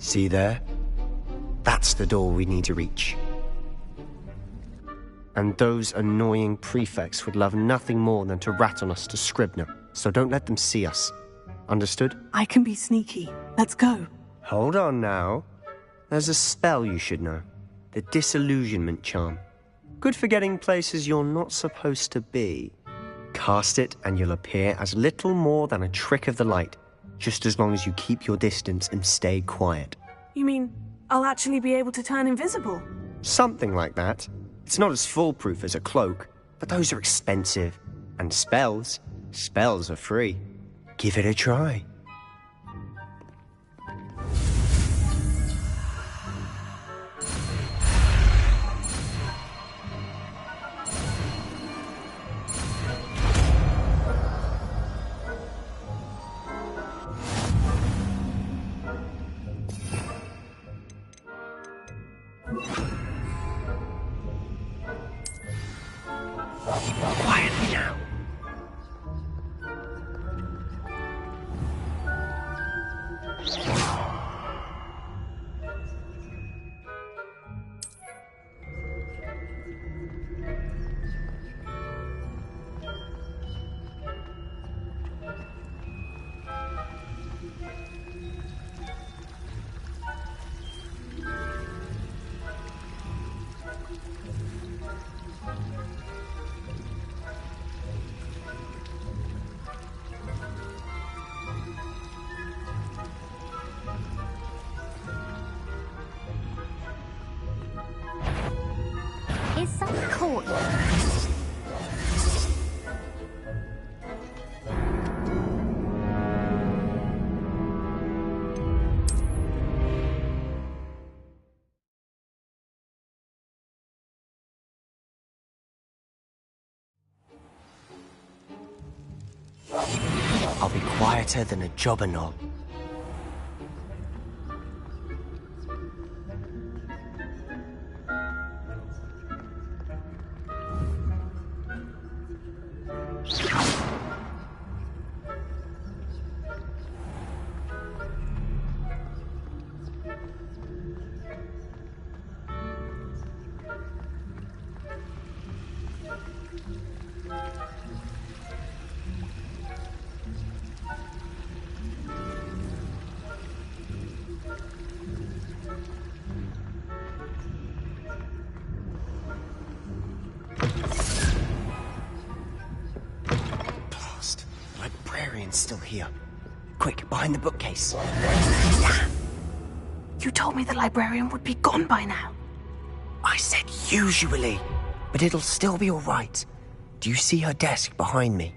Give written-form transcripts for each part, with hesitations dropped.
See there? That's the door we need to reach. And those annoying prefects would love nothing more than to rat on us to Scribner, so don't let them see us. Understood? I can be sneaky. Let's go. Hold on now. There's a spell you should know. The Disillusionment Charm. Good for getting places you're not supposed to be. Cast it and you'll appear as little more than a trick of the light, just as long as you keep your distance and stay quiet. You mean I'll actually be able to turn invisible? Something like that. It's not as foolproof as a cloak, but those are expensive. And spells are free. Give it a try. Quietly now. Is some courtyard? I'll be quieter than a jobberknoll. Blast! The librarian's still here. Quick, behind the bookcase. You told me the librarian would be gone by now. I said usually, but it'll still be all right. Do you see her desk behind me?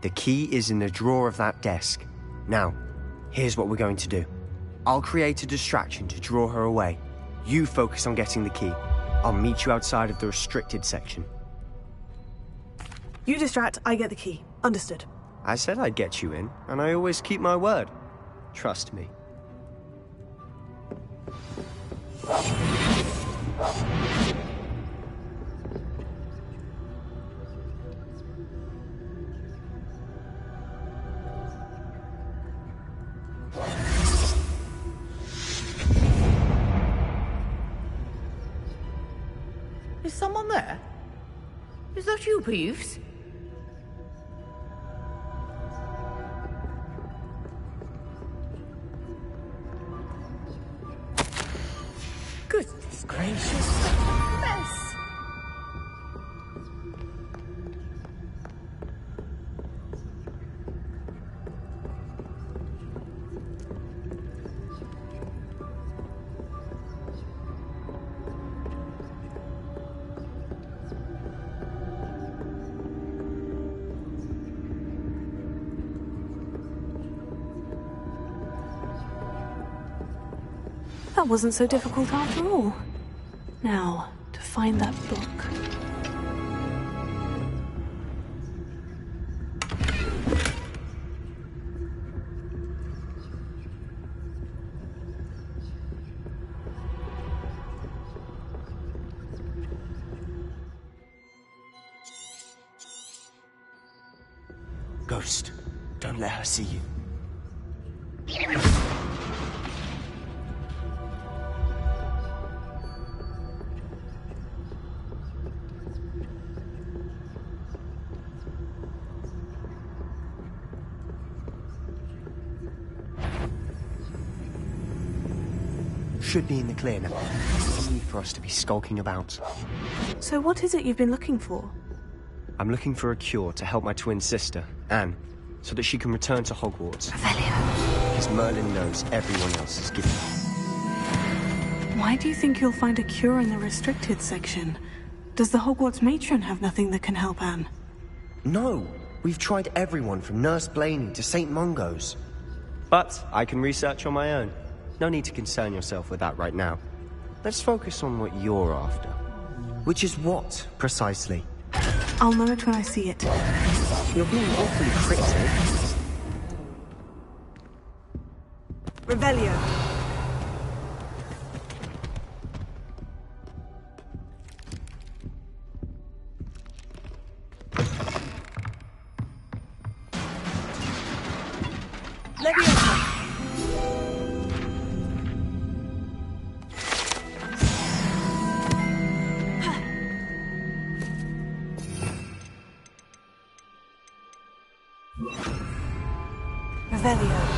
The key is in the drawer of that desk. Now, here's what we're going to do. I'll create a distraction to draw her away. You focus on getting the key. I'll meet you outside of the restricted section. You distract, I get the key. Understood. I said I'd get you in, and I always keep my word. Trust me. Is someone there? Is that you, Peeves? Goodness gracious. Mess. That wasn't so difficult after all. Now, to find that book. Ghost, don't let her see you. should be in the clear now. No need for us to be skulking about. So what is it you've been looking for? I'm looking for a cure to help my twin sister, Anne, so that she can return to Hogwarts. Revelio. Because Merlin knows everyone else is giving up. Why do you think you'll find a cure in the restricted section? Does the Hogwarts matron have nothing that can help Anne? No, we've tried everyone from Nurse Blaney to St. Mungo's. But I can research on my own. No need to concern yourself with that right now. Let's focus on what you're after. Which is what, precisely? I'll know it when I see it. You're being awfully cryptic. Revelio. Revelio.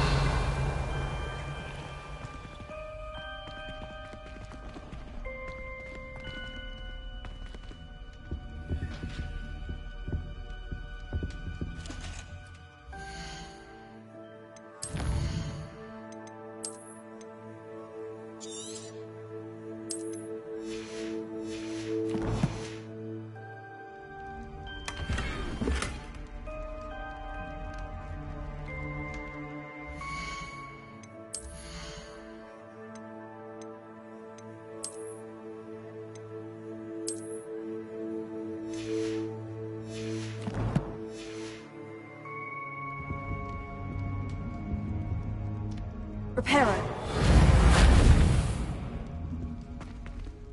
Reparo.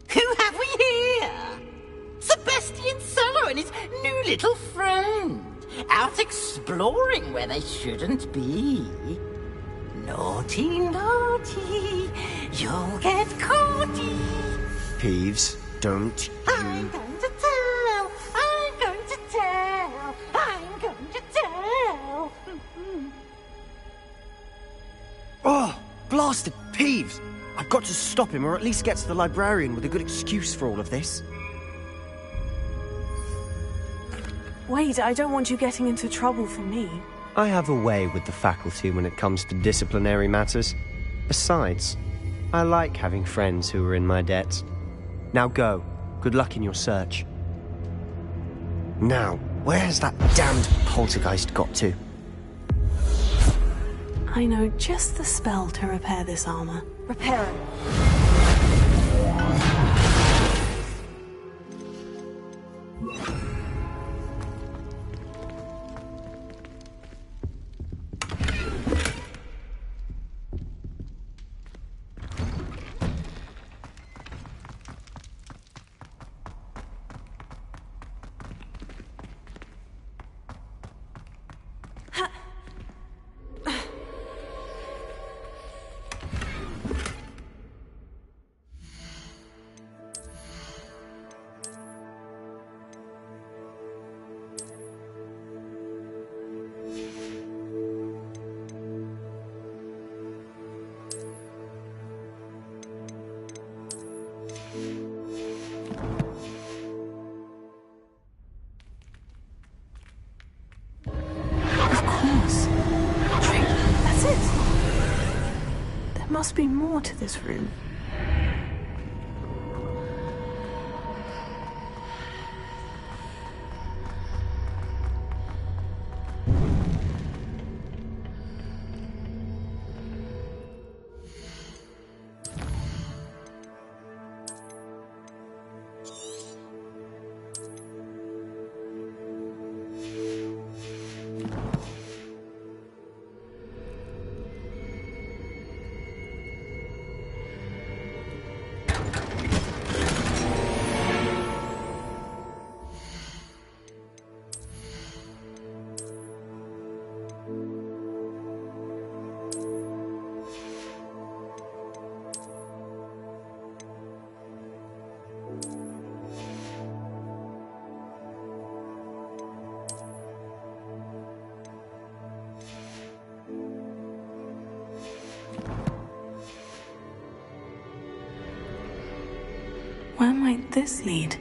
Who have we here? Sebastian Sallow and his new little friend. Out exploring where they shouldn't be. Naughty, naughty. You'll get caughty. Peeves, don't I'm going to tell. I'm going to tell. I'm going to tell. Oh, blasted Peeves! I've got to stop him, or at least get to the librarian with a good excuse for all of this. Wait, I don't want you getting into trouble for me. I have a way with the faculty when it comes to disciplinary matters. Besides, I like having friends who are in my debt. Now go. Good luck in your search. Now, where's that damned poltergeist got to? I know just the spell to repair this armor. Reparo. There must be more to this room. where might this lead?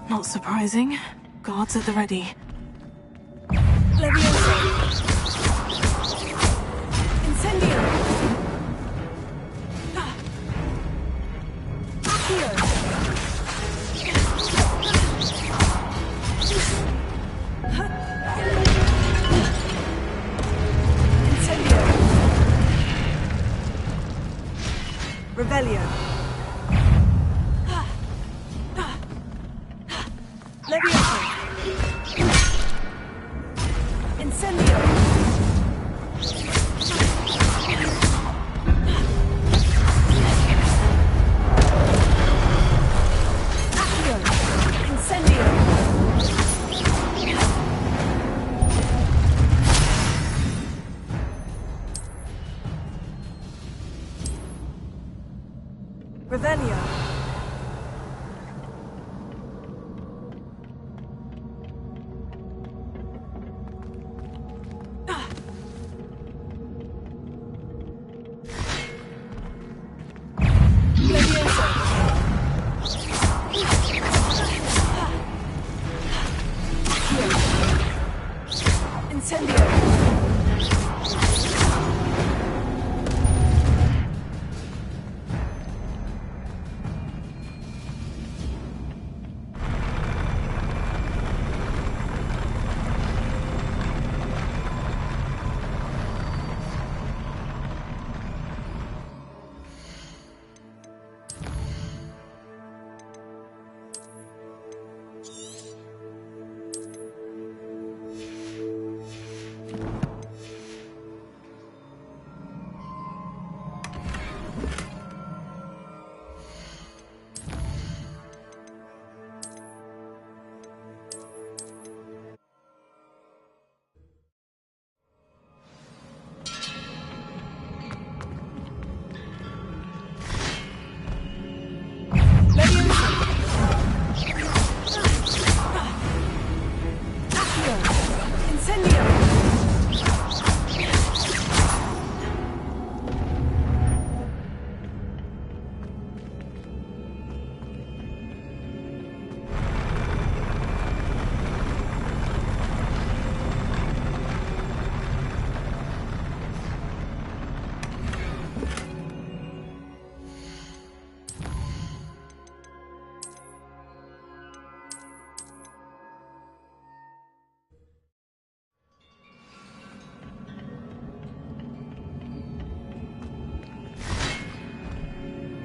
Not surprising. Guards at the ready. Leviosa! Incendio! Accio! Incendio! Revelio! Leviosa! Incendio! Accio! Incendio! Revelio! Leviosa! Incendio! Incendio!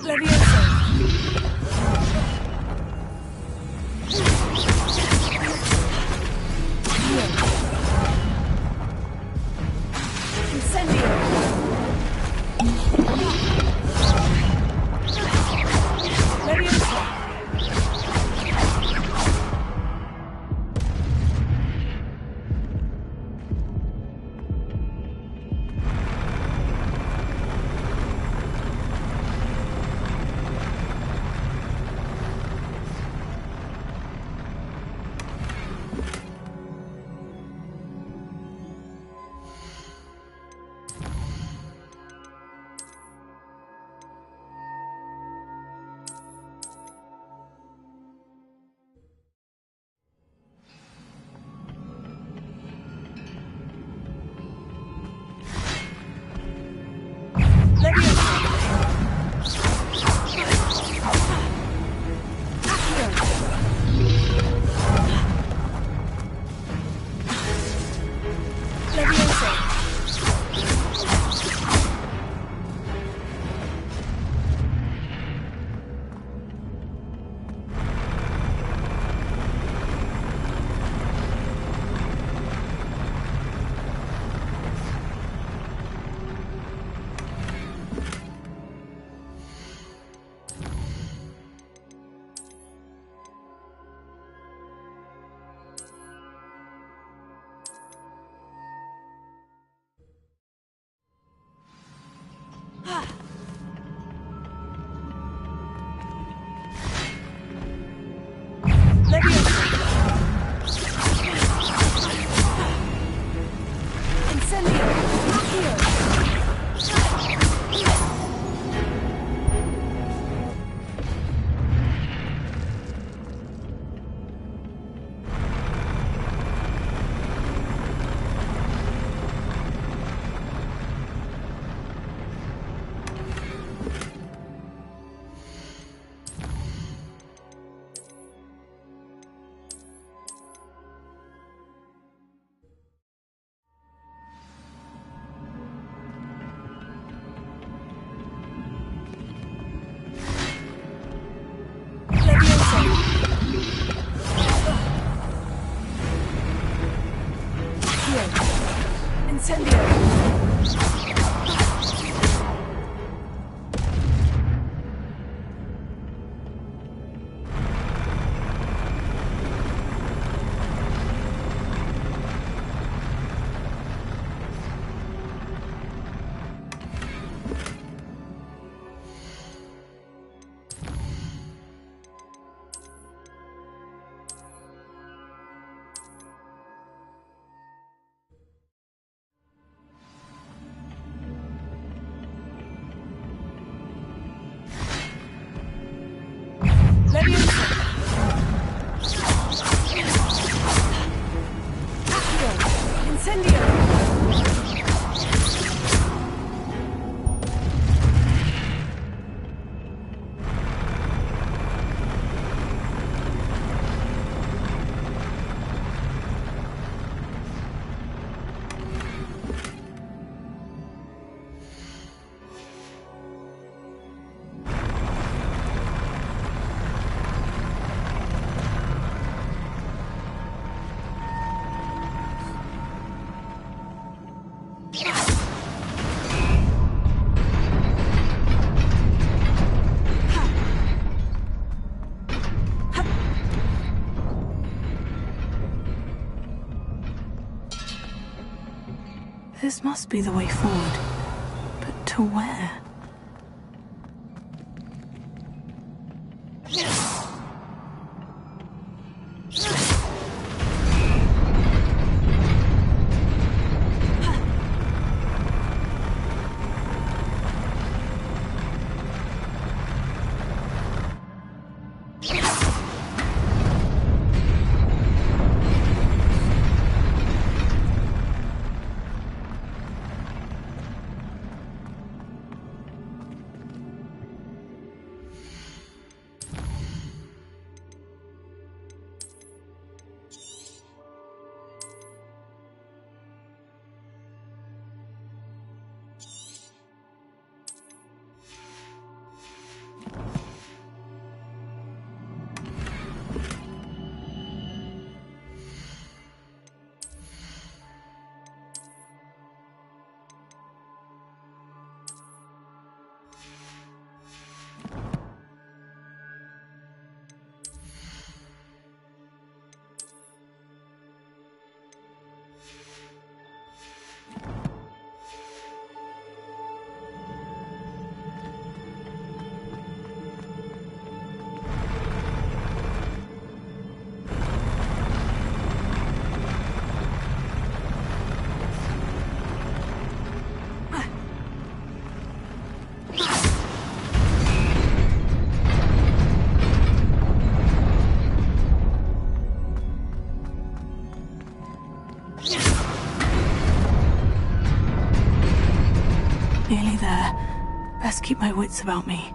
Leviosa! Incendio! Leviosa! Incendio! Leviosa! Accio! Incendio! This must be the way forward. But to where? Nearly there. Best keep my wits about me.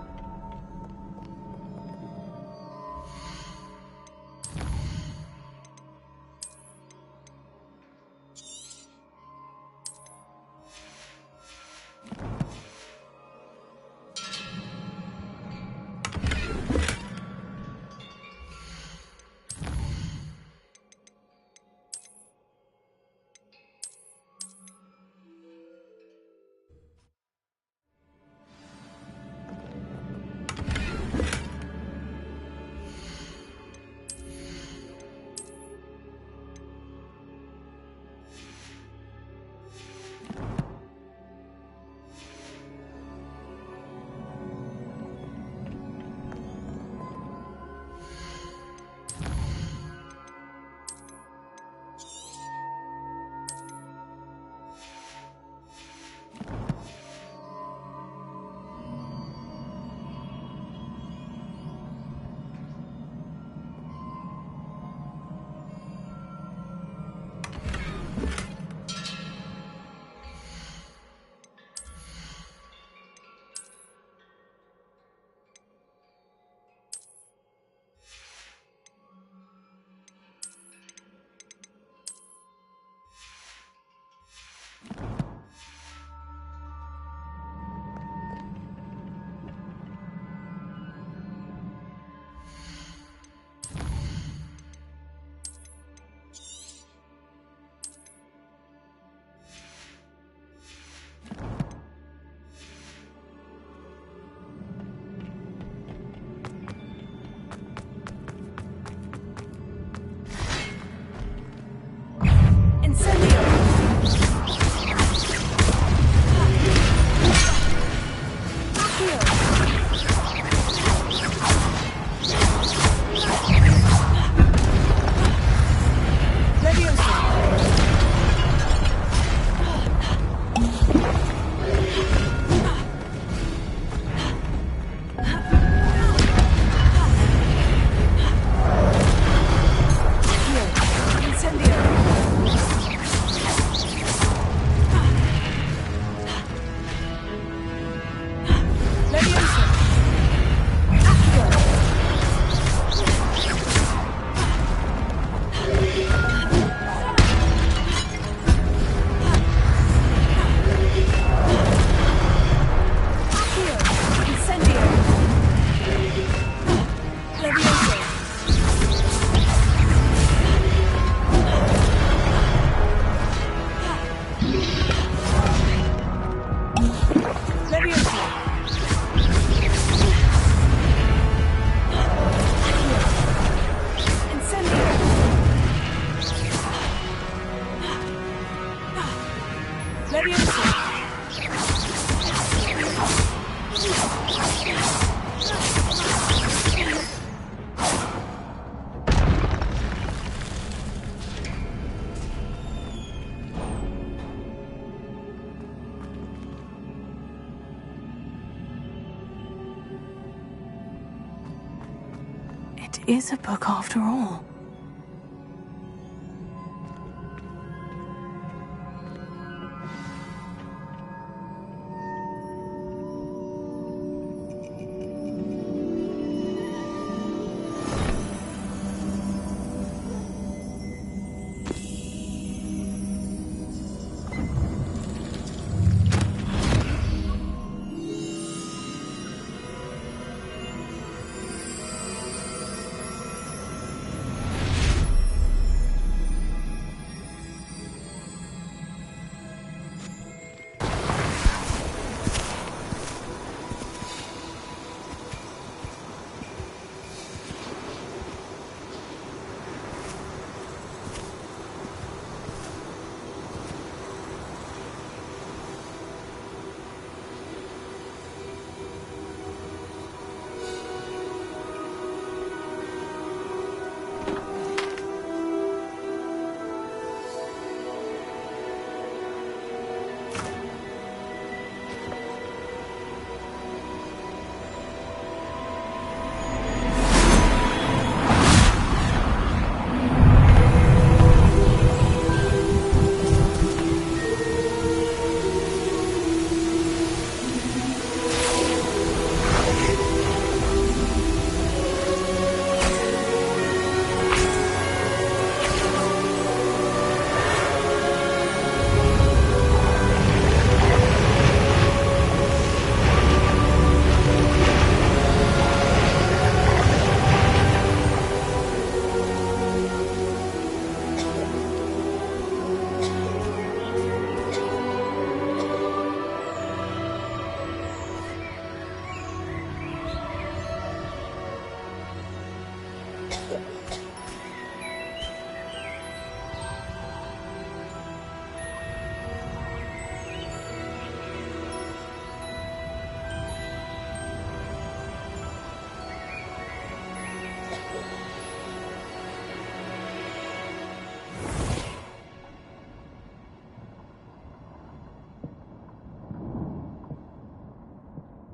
It is a book after all.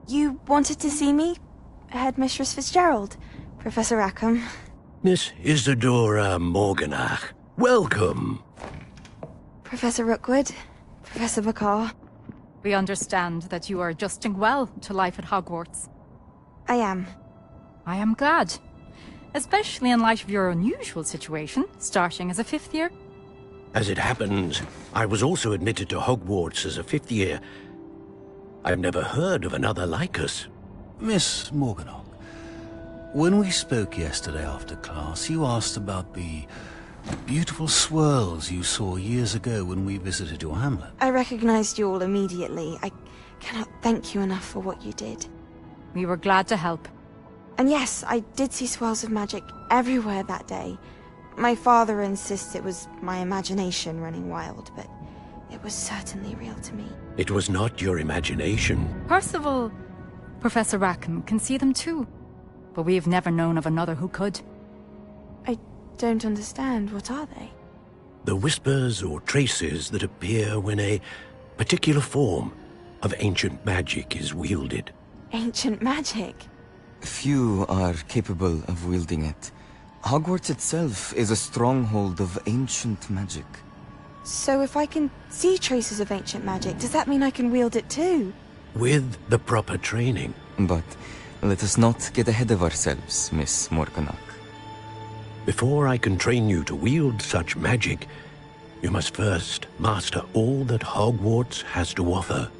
You wanted to see me? Headmistress Fitzgerald? Professor Rackham? Miss Isadora Morganach, welcome. Professor Rookwood? Professor Bakar? We understand that you are adjusting well to life at Hogwarts. I am. I am glad. Especially in light of your unusual situation, starting as a 5th year. As it happens, I was also admitted to Hogwarts as a 5th year. I've never heard of another like us. Miss Morganach, when we spoke yesterday after class, you asked about the beautiful swirls you saw years ago when we visited your hamlet. I recognized you all immediately. I cannot thank you enough for what you did. We were glad to help. And yes, I did see swirls of magic everywhere that day. My father insists it was my imagination running wild, but it was certainly real to me. It was not your imagination. Percival, Professor Rackham can see them too. But we have never known of another who could. I don't understand. What are they? The whispers or traces that appear when a particular form of ancient magic is wielded. Ancient magic? Few are capable of wielding it. Hogwarts itself is a stronghold of ancient magic. So if I can see traces of ancient magic, does that mean I can wield it too? With the proper training. But let us not get ahead of ourselves, Miss Morganach. Before I can train you to wield such magic, you must first master all that Hogwarts has to offer.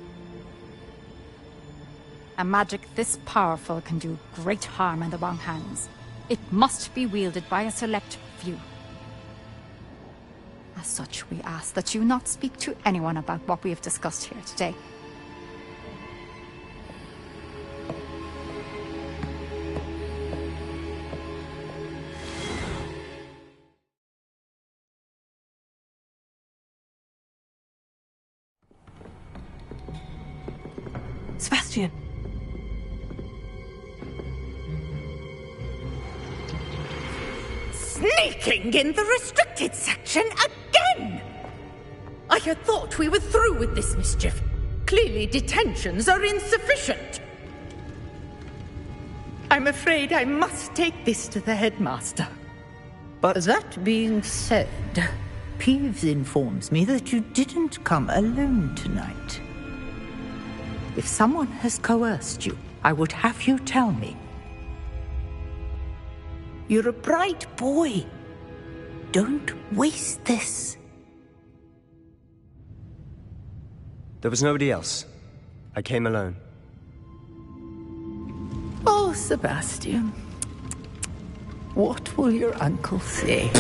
A magic this powerful can do great harm in the wrong hands. It must be wielded by a select few. As such, we ask that you not speak to anyone about what we have discussed here today. Sebastian. Sneaking in the restricted section again! I had thought we were through with this mischief. Clearly detentions are insufficient. I'm afraid I must take this to the headmaster. But that being said, Peeves informs me that you didn't come alone tonight. If someone has coerced you, I would have you tell me. You're a bright boy. Don't waste this. There was nobody else. I came alone. Oh, Sebastian. What will your uncle say?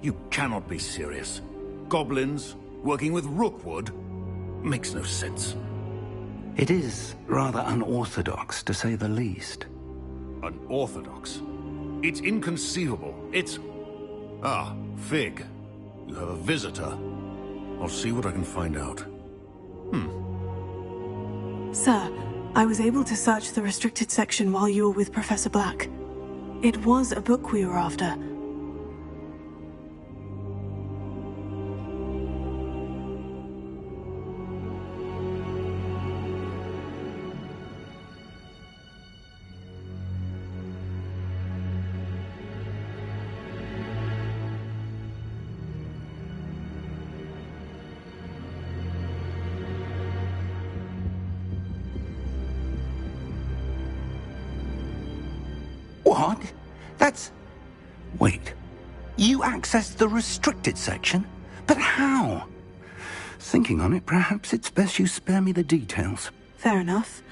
You cannot be serious. Goblins working with Rookwood? Makes no sense. It is rather unorthodox, to say the least. Unorthodox? It's inconceivable. It's... Ah, Fig. You have a visitor. I'll see what I can find out. Sir, I was able to search the restricted section while you were with Professor Black. It was a book we were after. What? That's... Wait. You accessed the restricted section? But how? Thinking on it, perhaps it's best you spare me the details. Fair enough.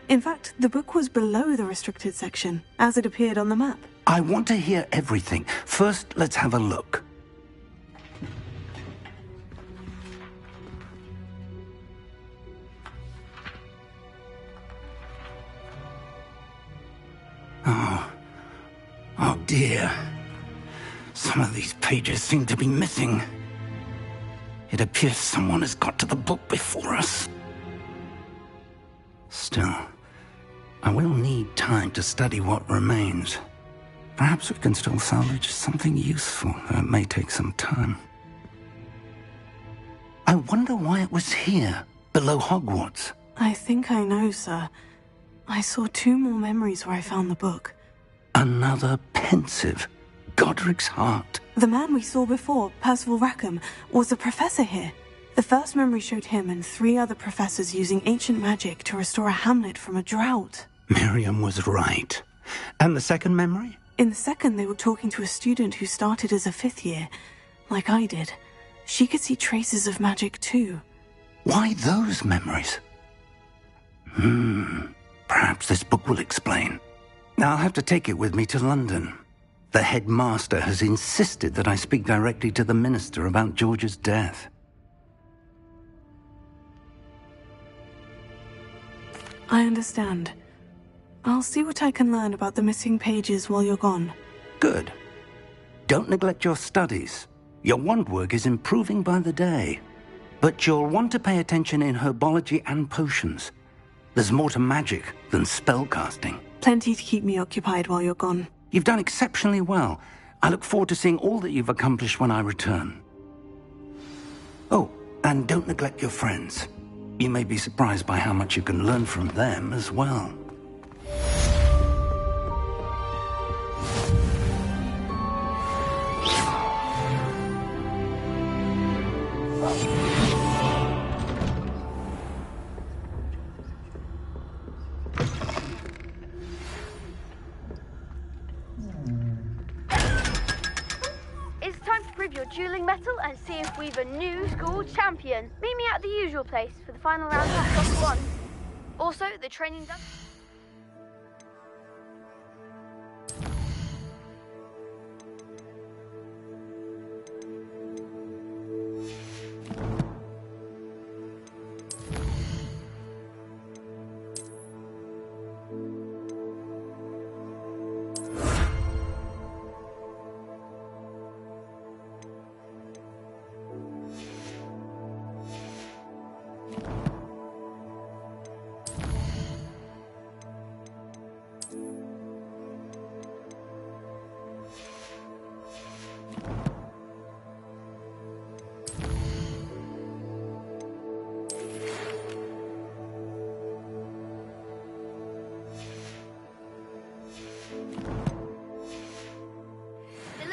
In fact, the book was below the restricted section, as it appeared on the map. I want to hear everything. First, let's have a look. Oh dear. Some of these pages seem to be missing. It appears someone has got to the book before us. Still, I will need time to study what remains. Perhaps we can still salvage something useful, though it may take some time. I wonder why it was here, below Hogwarts. I think I know, sir. I saw 2 more memories where I found the book. Another pensive. Godric's heart. The man we saw before, Percival Rackham, was a professor here. The first memory showed him and 3 other professors using ancient magic to restore a hamlet from a drought. Miriam was right. And the second memory? In the second, they were talking to a student who started as a 5th year, like I did. She could see traces of magic too. Why those memories? Perhaps this book will explain. I'll have to take it with me to London. The headmaster has insisted that I speak directly to the minister about George's death. I understand. I'll see what I can learn about the missing pages while you're gone. Good. Don't neglect your studies. Your wand work is improving by the day. But you'll want to pay attention in herbology and potions. There's more to magic than spellcasting. Plenty to keep me occupied while you're gone. You've done exceptionally well. I look forward to seeing all that you've accomplished when I return. Oh, and don't neglect your friends. You may be surprised by how much you can learn from them as well. It's time to prove your dueling mettle and see if we've a new school champion. Meet me at the usual place for the final round of +1. Also, the training done.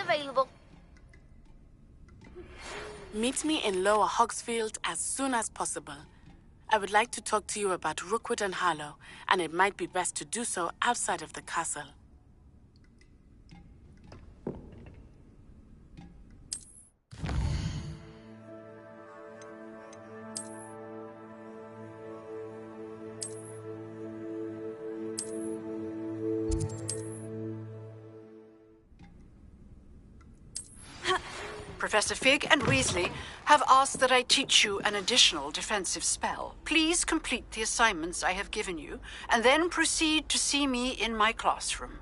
Available. Meet me in Lower Hogsfield as soon as possible. I would like to talk to you about Rookwood and Harlow, and it might be best to do so outside of the castle. Professor Fig and Weasley have asked that I teach you an additional defensive spell. Please complete the assignments I have given you, and then proceed to see me in my classroom.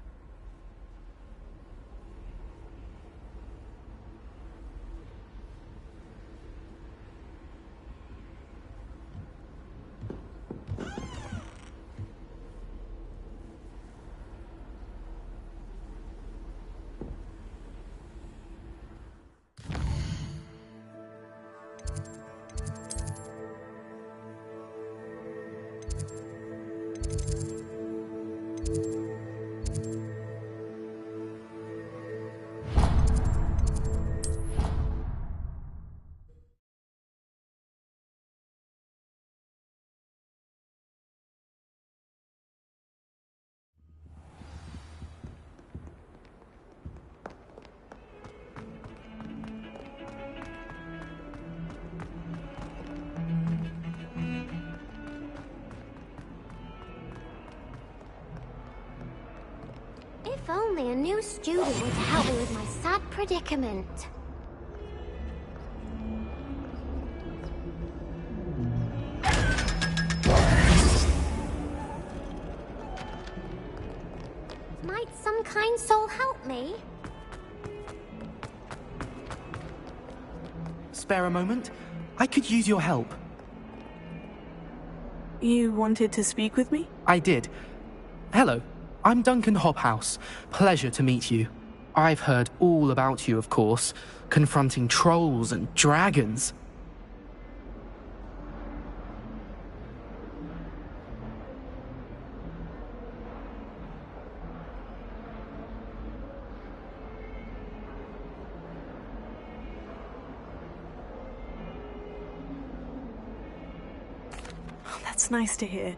If only a new student were to help me with my sad predicament. Might some kind soul help me? Spare a moment? I could use your help. You wanted to speak with me? I did. Hello, I'm Duncan Hobhouse. Pleasure to meet you. I've heard all about you, of course, confronting trolls and dragons. That's nice to hear.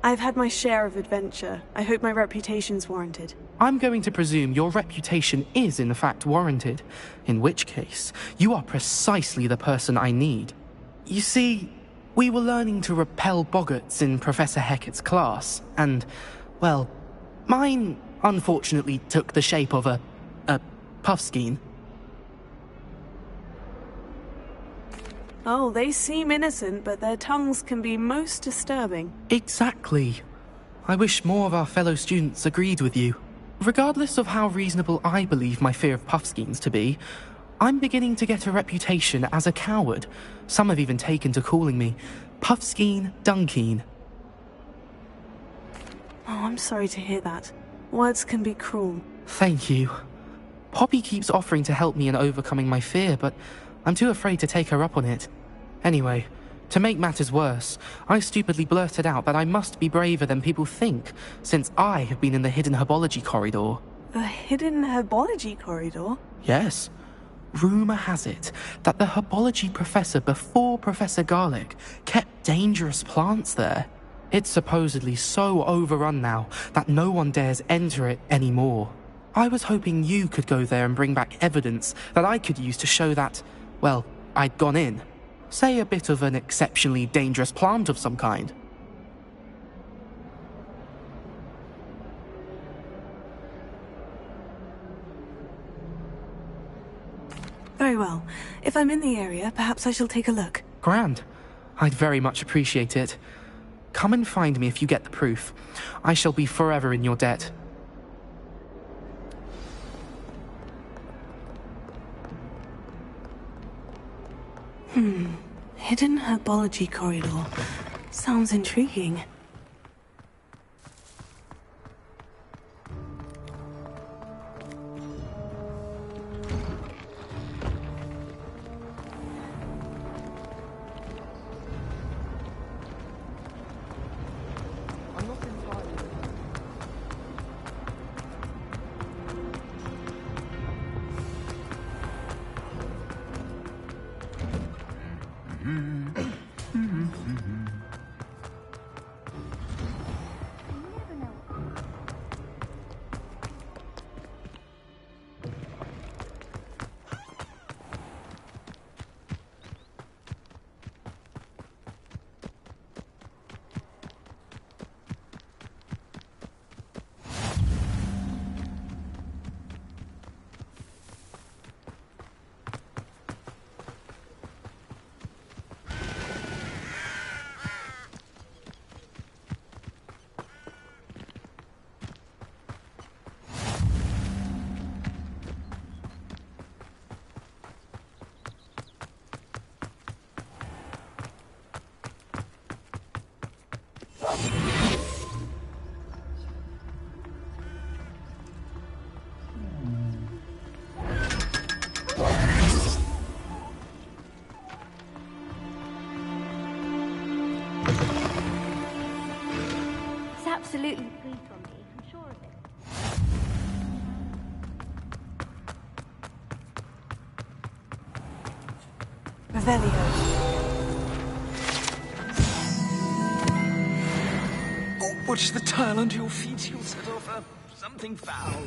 I've had my share of adventure. I hope my reputation's warranted. I'm going to presume your reputation is in fact warranted, in which case, you are precisely the person I need. You see, we were learning to repel boggarts in Professor Hecat's class, and, well, mine unfortunately took the shape of a puffskein. Oh, they seem innocent, but their tongues can be most disturbing. Exactly. I wish more of our fellow students agreed with you. Regardless of how reasonable I believe my fear of Puffskeins to be, I'm beginning to get a reputation as a coward. Some have even taken to calling me Puffskeen Dunkeen. Oh, I'm sorry to hear that. Words can be cruel. Thank you. Poppy keeps offering to help me in overcoming my fear, but I'm too afraid to take her up on it. Anyway, to make matters worse, I stupidly blurted out that I must be braver than people think, since I have been in the hidden herbology corridor. The hidden herbology corridor? Yes. Rumour has it that the herbology professor before Professor Garlic kept dangerous plants there. It's supposedly so overrun now that no one dares enter it anymore. I was hoping you could go there and bring back evidence that I could use to show that, well, I'd gone in. Say a bit of an exceptionally dangerous plant of some kind. Very well. If I'm in the area, perhaps I shall take a look. Grand. I'd very much appreciate it. Come and find me if you get the proof. I shall be forever in your debt. Hidden herbology corridor. Sounds intriguing. It's absolutely sweet on me, I'm sure of it. Revelio. Oh, watch the tile under your feet. You'll set off something foul.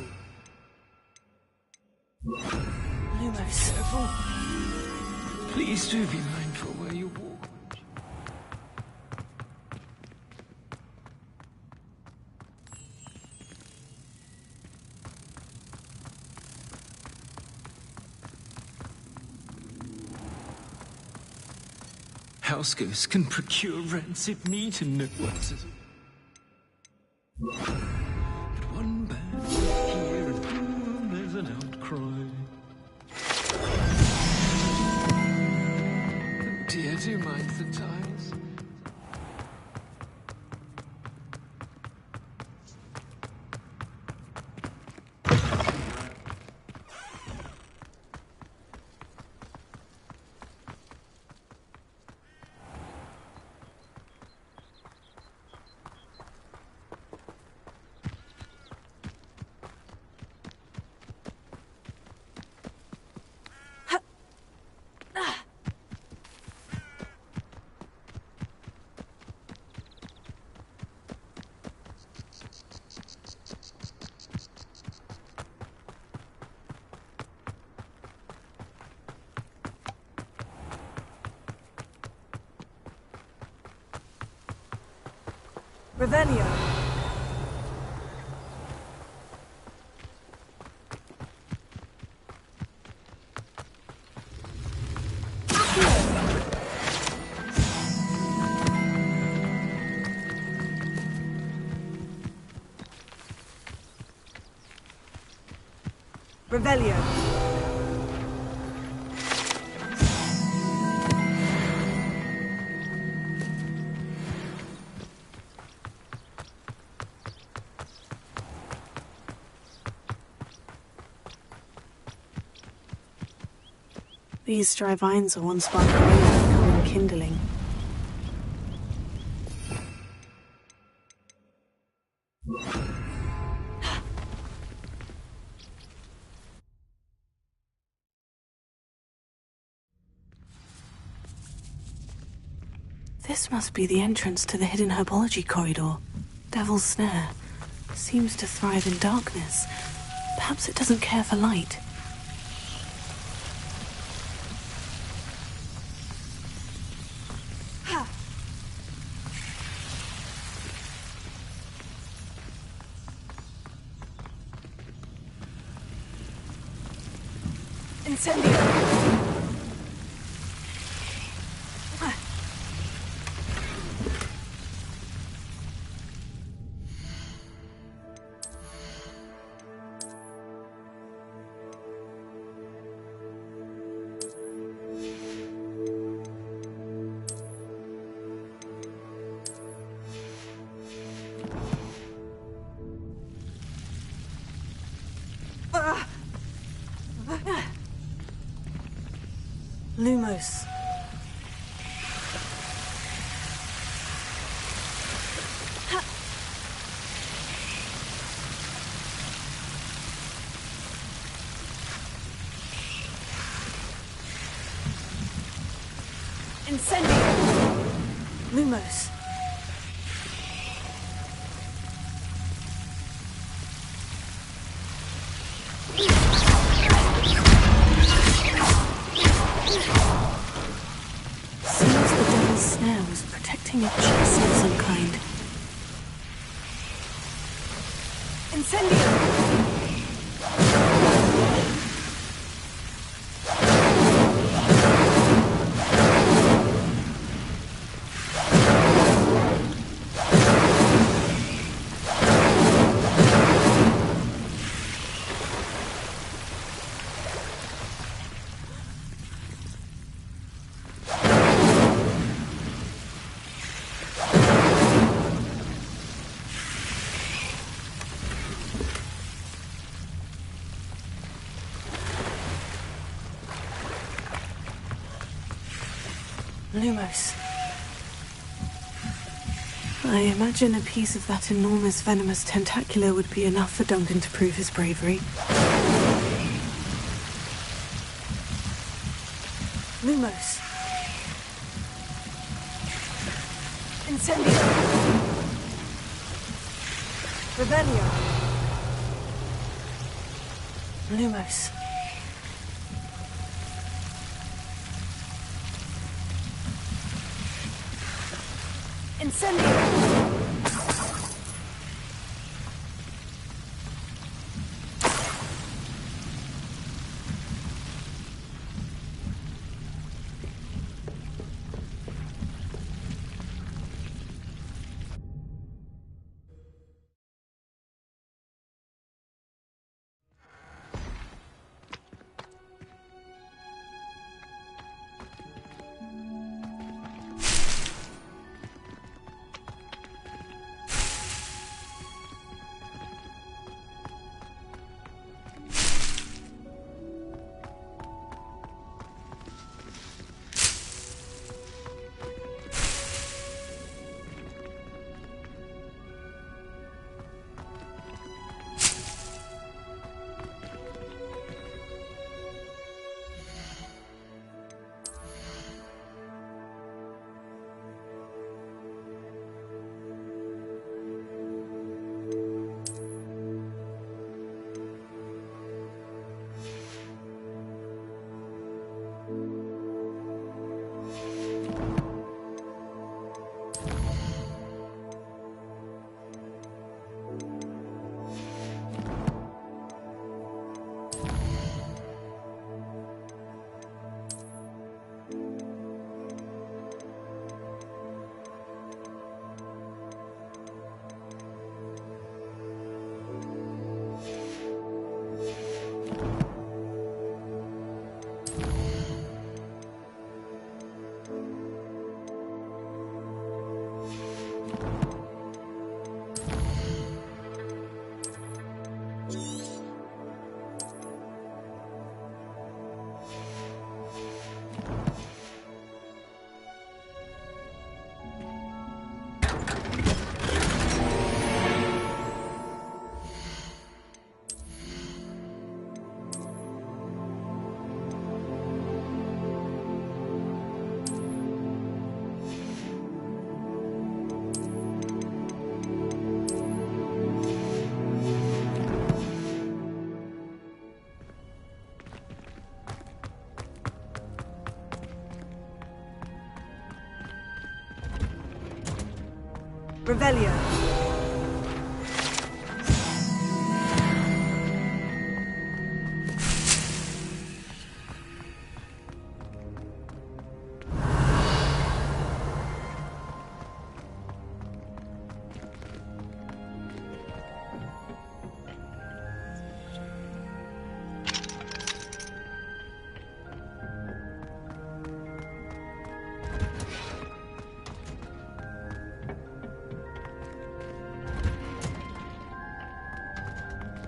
Lumos. Careful. Please do be mindful where you walk. House ghosts can procure rancid meat and no one's at all. But one bad here and boom, there's an outcry. Oh dear, do mind the tiles. Revelio. Revelio. These dry vines are one spark away from becoming kindling. This must be the entrance to the hidden herbology corridor. Devil's Snare seems to thrive in darkness. Perhaps it doesn't care for light. Incendio. Lumos. Incendio. Lumos. Seems the Devil's Snare was protecting a chest of some kind. Incendio. Lumos. I imagine a piece of that enormous venomous tentacular would be enough for Duncan to prove his bravery. Lumos. Incendio. Revelio. Lumos. Incendio. Revelio.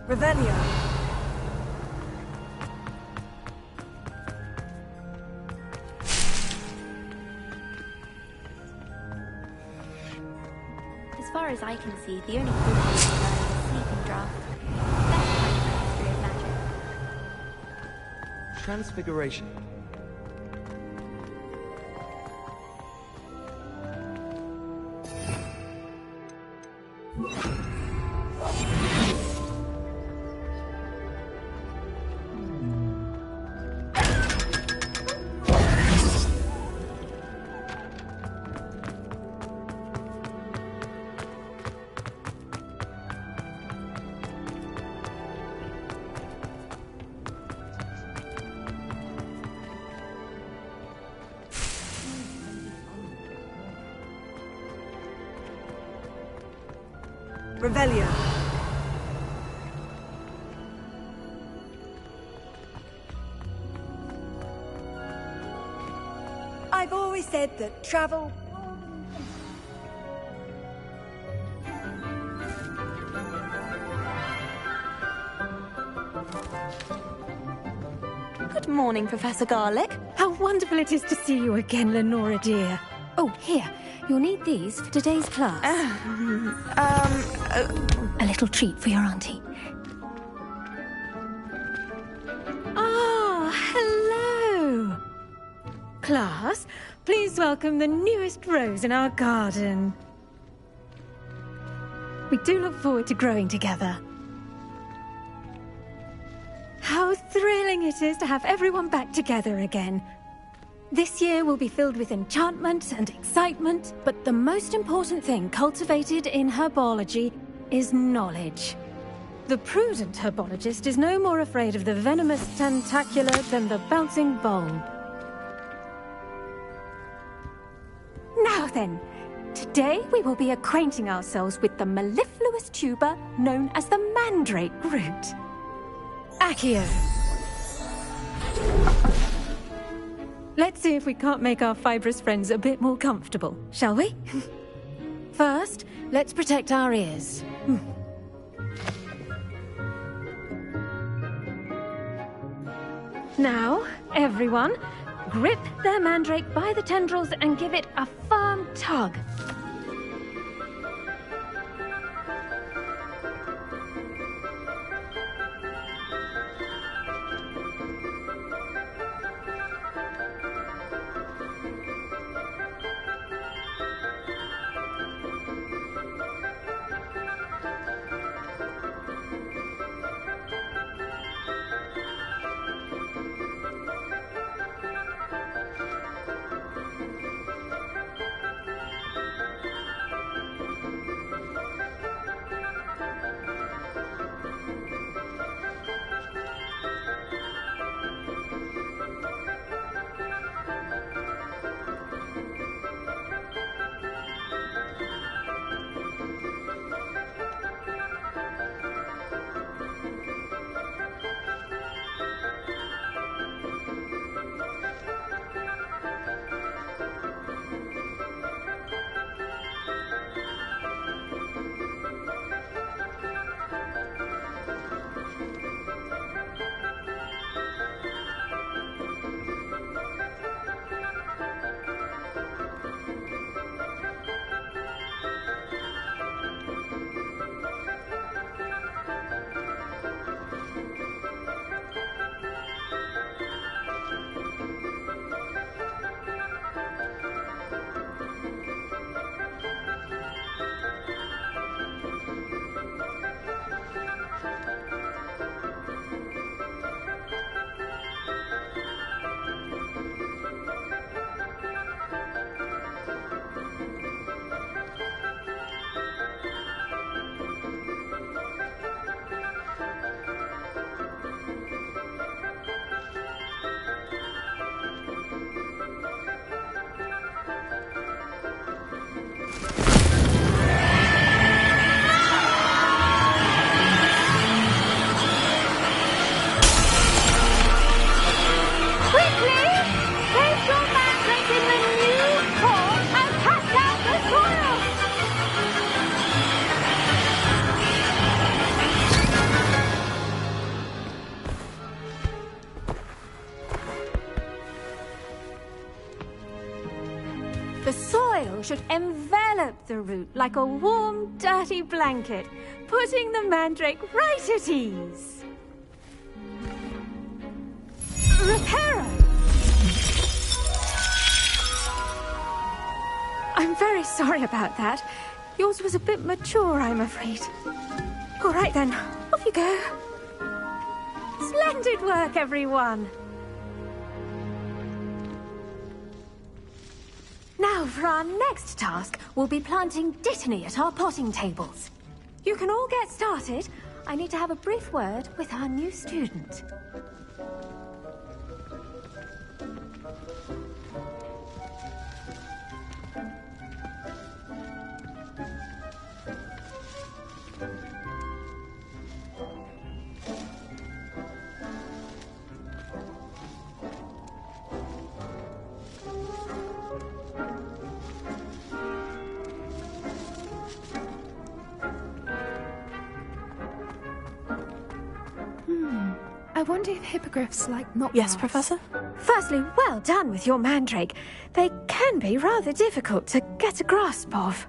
Revelio. As far as I can see, the only proof is a sleeping draft. Best kind of history of magic. Transfiguration. Revelio. I've always said that travel... Good morning, Professor Garlick. How wonderful it is to see you again, Lenora dear. Oh, here. You'll need these for today's class. A little treat for your auntie. Ah, hello. Class, please welcome the newest rose in our garden. We do look forward to growing together. How thrilling it is to have everyone back together again. This year will be filled with enchantment and excitement, but the most important thing cultivated in herbology is knowledge. The prudent herbologist is no more afraid of the venomous tentacula than the bouncing bulb. Now then, today we will be acquainting ourselves with the mellifluous tuber known as the mandrake root. Accio. Let's see if we can't make our fibrous friends a bit more comfortable, shall we? First, let's protect our ears. Now, everyone, grip their mandrake by the tendrils and give it a firm tug. soil should envelop the root like a warm, dirty blanket, putting the mandrake right at ease. Reparo! I'm very sorry about that. Yours was a bit mature, I'm afraid. All right then, off you go. Splendid work, everyone. Now, for our next task, we'll be planting Dittany at our potting tables. You can all get started. I need to have a brief word with our new student. I wonder if hippogriffs like not. Yes, Professor? Firstly, well done with your mandrake. They can be rather difficult to get a grasp of.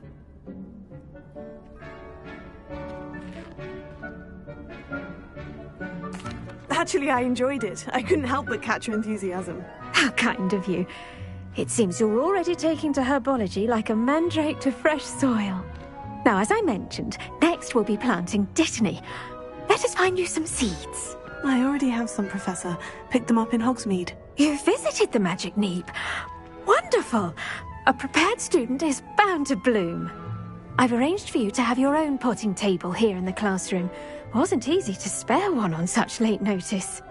Actually, I enjoyed it. I couldn't help but catch your enthusiasm. How kind of you. It seems you're already taking to herbology like a mandrake to fresh soil. Now, as I mentioned, next we'll be planting Dittany. Let us find you some seeds. I already have some, Professor. Picked them up in Hogsmeade. You visited the Magic Neep. Wonderful! A prepared student is bound to bloom. I've arranged for you to have your own potting table here in the classroom. Wasn't easy to spare one on such late notice.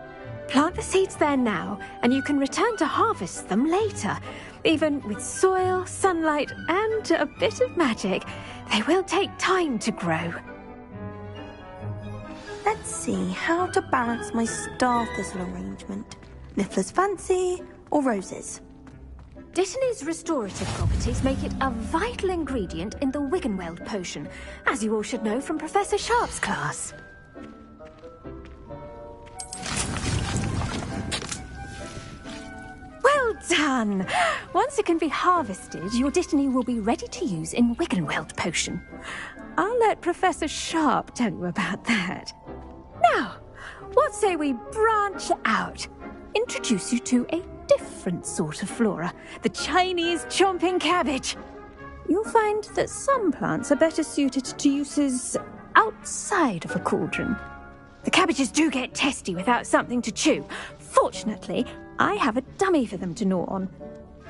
Plant the seeds there now, and you can return to harvest them later. Even with soil, sunlight, and a bit of magic, they will take time to grow. Let's see how to balance my star thistle arrangement. Niffler's fancy or roses? Dittany's restorative properties make it a vital ingredient in the Wiggenweld potion, as you all should know from Professor Sharp's class. Well done! Once it can be harvested, your Dittany will be ready to use in Wiggenweld potion. I'll let Professor Sharp tell you about that. Now, what say we branch out? Introduce you to a different sort of flora, the Chinese chomping cabbage. You'll find that some plants are better suited to uses outside of a cauldron. The cabbages do get testy without something to chew. Fortunately, I have a dummy for them to gnaw on.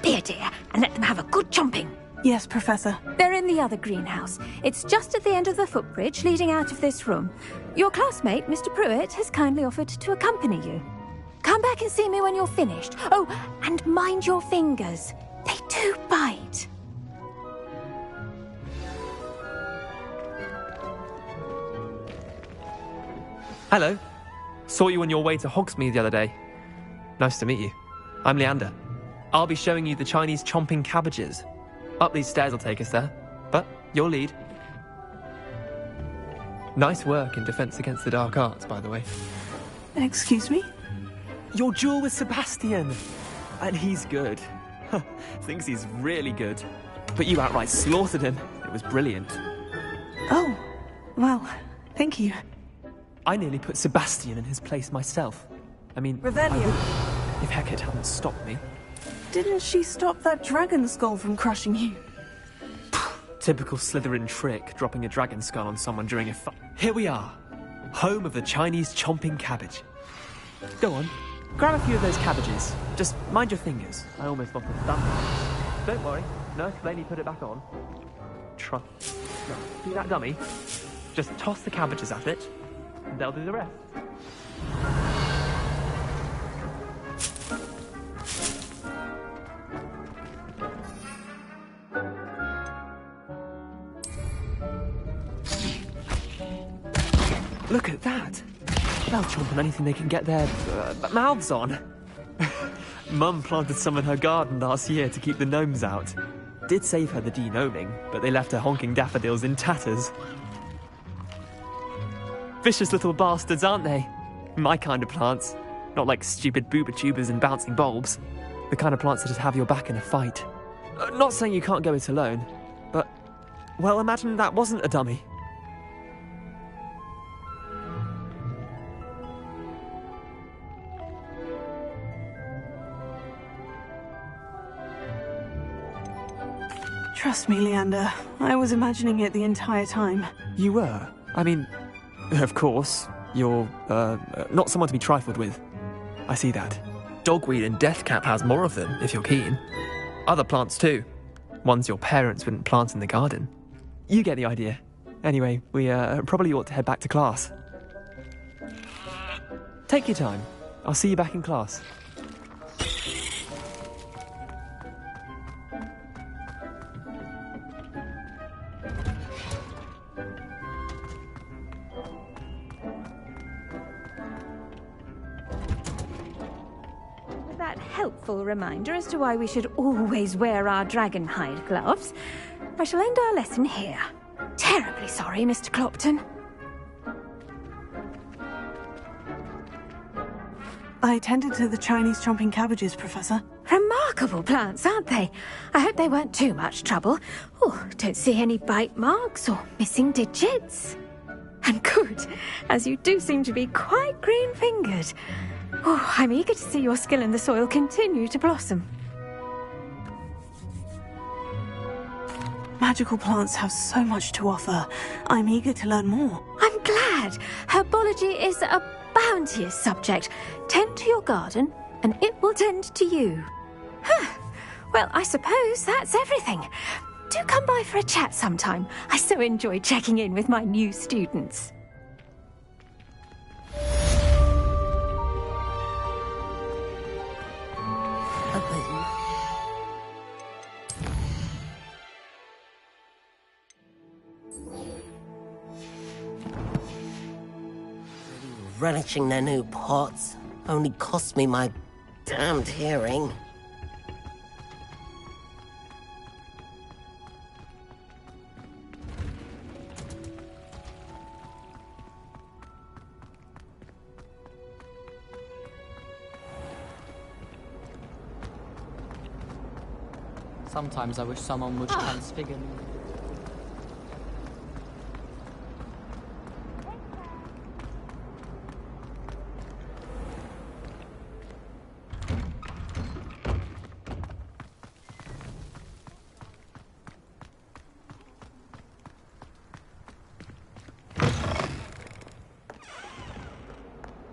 Be a dear and let them have a good chomping. Yes, Professor. They're in the other greenhouse. It's just at the end of the footbridge leading out of this room. Your classmate, Mr. Pruitt, has kindly offered to accompany you. Come back and see me when you're finished. Oh, and mind your fingers. They do bite. Hello. Saw you on your way to Hogsmeade the other day. Nice to meet you. I'm Leander. I'll be showing you the Chinese chomping cabbages. Up these stairs will take us there, but your lead. Nice work in Defense Against the Dark Arts, by the way. Excuse me? Your duel with Sebastian! And he's good. Thinks he's really good. But you outright slaughtered him. It was brilliant. Oh, well, thank you. I nearly put Sebastian in his place myself. I mean, Revelio. If Hecate hadn't stopped me. Didn't she stop that dragon skull from crushing you? Typical Slytherin trick, dropping a dragon skull on someone during a fight. Here we are, home of the Chinese chomping cabbage. Go on, grab a few of those cabbages. Just mind your fingers. I almost lost a stamp. Don't worry, Nurse Blaney put it back on. No, see that dummy? Just toss the cabbages at it, and they'll do the rest. Look at that! They'll chomp on anything they can get their mouths on. Mum planted some in her garden last year to keep the gnomes out. Did save her the de-gnoming, but they left her honking daffodils in tatters. Vicious little bastards, aren't they? My kind of plants. Not like stupid booba tubers and bouncing bulbs. The kind of plants that just have your back in a fight. Not saying you can't go it alone, but, well, imagine that wasn't a dummy. Trust me, Leander. I was imagining it the entire time. You were? I mean, of course, you're, not someone to be trifled with. I see that. Dogweed and deathcap has more of them, if you're keen. Other plants too. Ones your parents wouldn't plant in the garden. You get the idea. Anyway, we probably ought to head back to class. Take your time. I'll see you back in class. That helpful reminder as to why we should always wear our dragon hide gloves, I shall end our lesson here. Terribly sorry, Mr. Clopton. I tended to the Chinese chomping cabbages, Professor. Remarkable plants, aren't they? I hope they weren't too much trouble. Oh, don't see any bite marks or missing digits. And good, as you do seem to be quite green-fingered. Oh, I'm eager to see your skill in the soil continue to blossom. Magical plants have so much to offer. I'm eager to learn more. I'm glad. Herbology is a bounteous subject. Tend to your garden, and it will tend to you. Well, I suppose that's everything. Do come by for a chat sometime. I so enjoy checking in with my new students. Relishing their new pots only cost me my damned hearing. Sometimes I wish someone would transfigure me.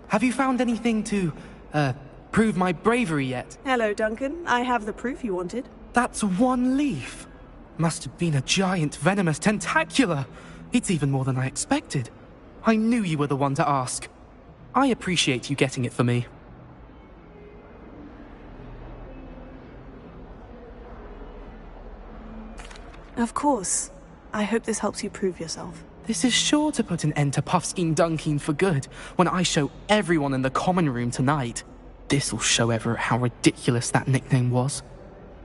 Have you found anything to, prove my bravery yet? Hello, Duncan. I have the proof you wanted. That's one leaf. Must have been a giant venomous tentacula. It's even more than I expected. I knew you were the one to ask. I appreciate you getting it for me. Of course. I hope this helps you prove yourself. This is sure to put an end to Puffskein Dunkeen for good when I show everyone in the common room tonight. This'll show Everett how ridiculous that nickname was.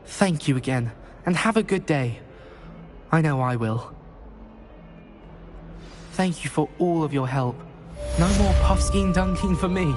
Thank you again, and have a good day. I know I will. Thank you for all of your help. No more Puffskein Dunkeen for me.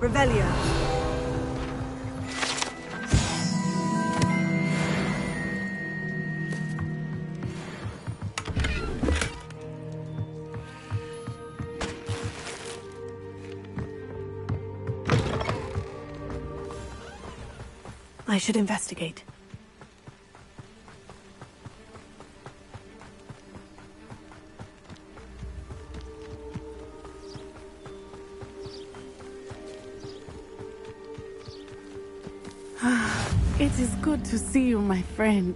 Revelio. I should investigate. It is good to see you, my friend.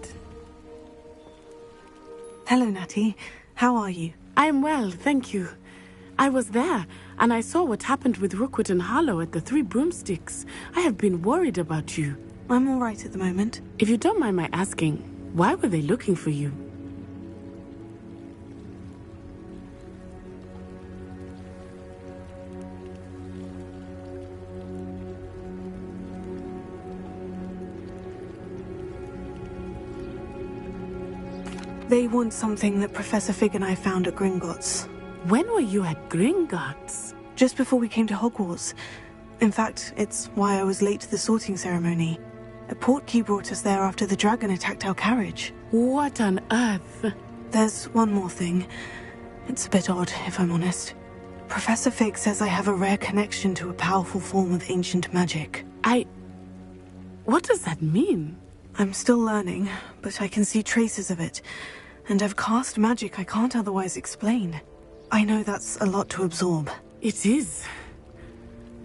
Hello, Natty. How are you? I'm well, thank you. I was there, and I saw what happened with Rookwood and Harlow at the Three Broomsticks. I have been worried about you. I'm all right at the moment. If you don't mind my asking, why were they looking for you? They want something that Professor Fig and I found at Gringotts. When were you at Gringotts? Just before we came to Hogwarts. In fact, it's why I was late to the sorting ceremony. A portkey brought us there after the dragon attacked our carriage. What on earth? There's one more thing. It's a bit odd, if I'm honest. Professor Fig says I have a rare connection to a powerful form of ancient magic. What does that mean? I'm still learning, but I can see traces of it. And I've cast magic I can't otherwise explain. I know that's a lot to absorb. It is.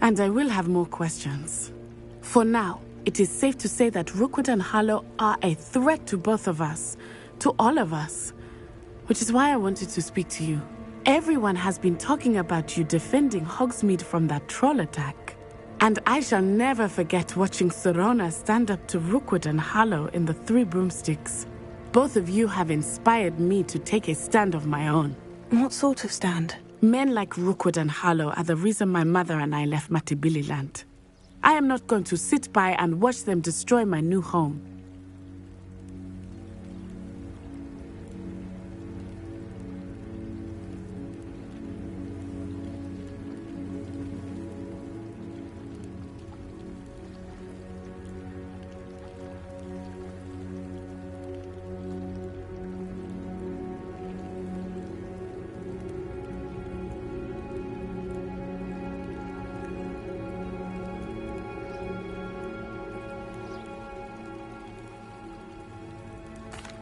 And I will have more questions. For now, it is safe to say that Rookwood and Harlow are a threat to both of us. To all of us. Which is why I wanted to speak to you. Everyone has been talking about you defending Hogsmeade from that troll attack. And I shall never forget watching Serona stand up to Rookwood and Harlow in the Three Broomsticks. Both of you have inspired me to take a stand of my own. What sort of stand? Men like Rookwood and Harlow are the reason my mother and I left Matibililand. I am not going to sit by and watch them destroy my new home.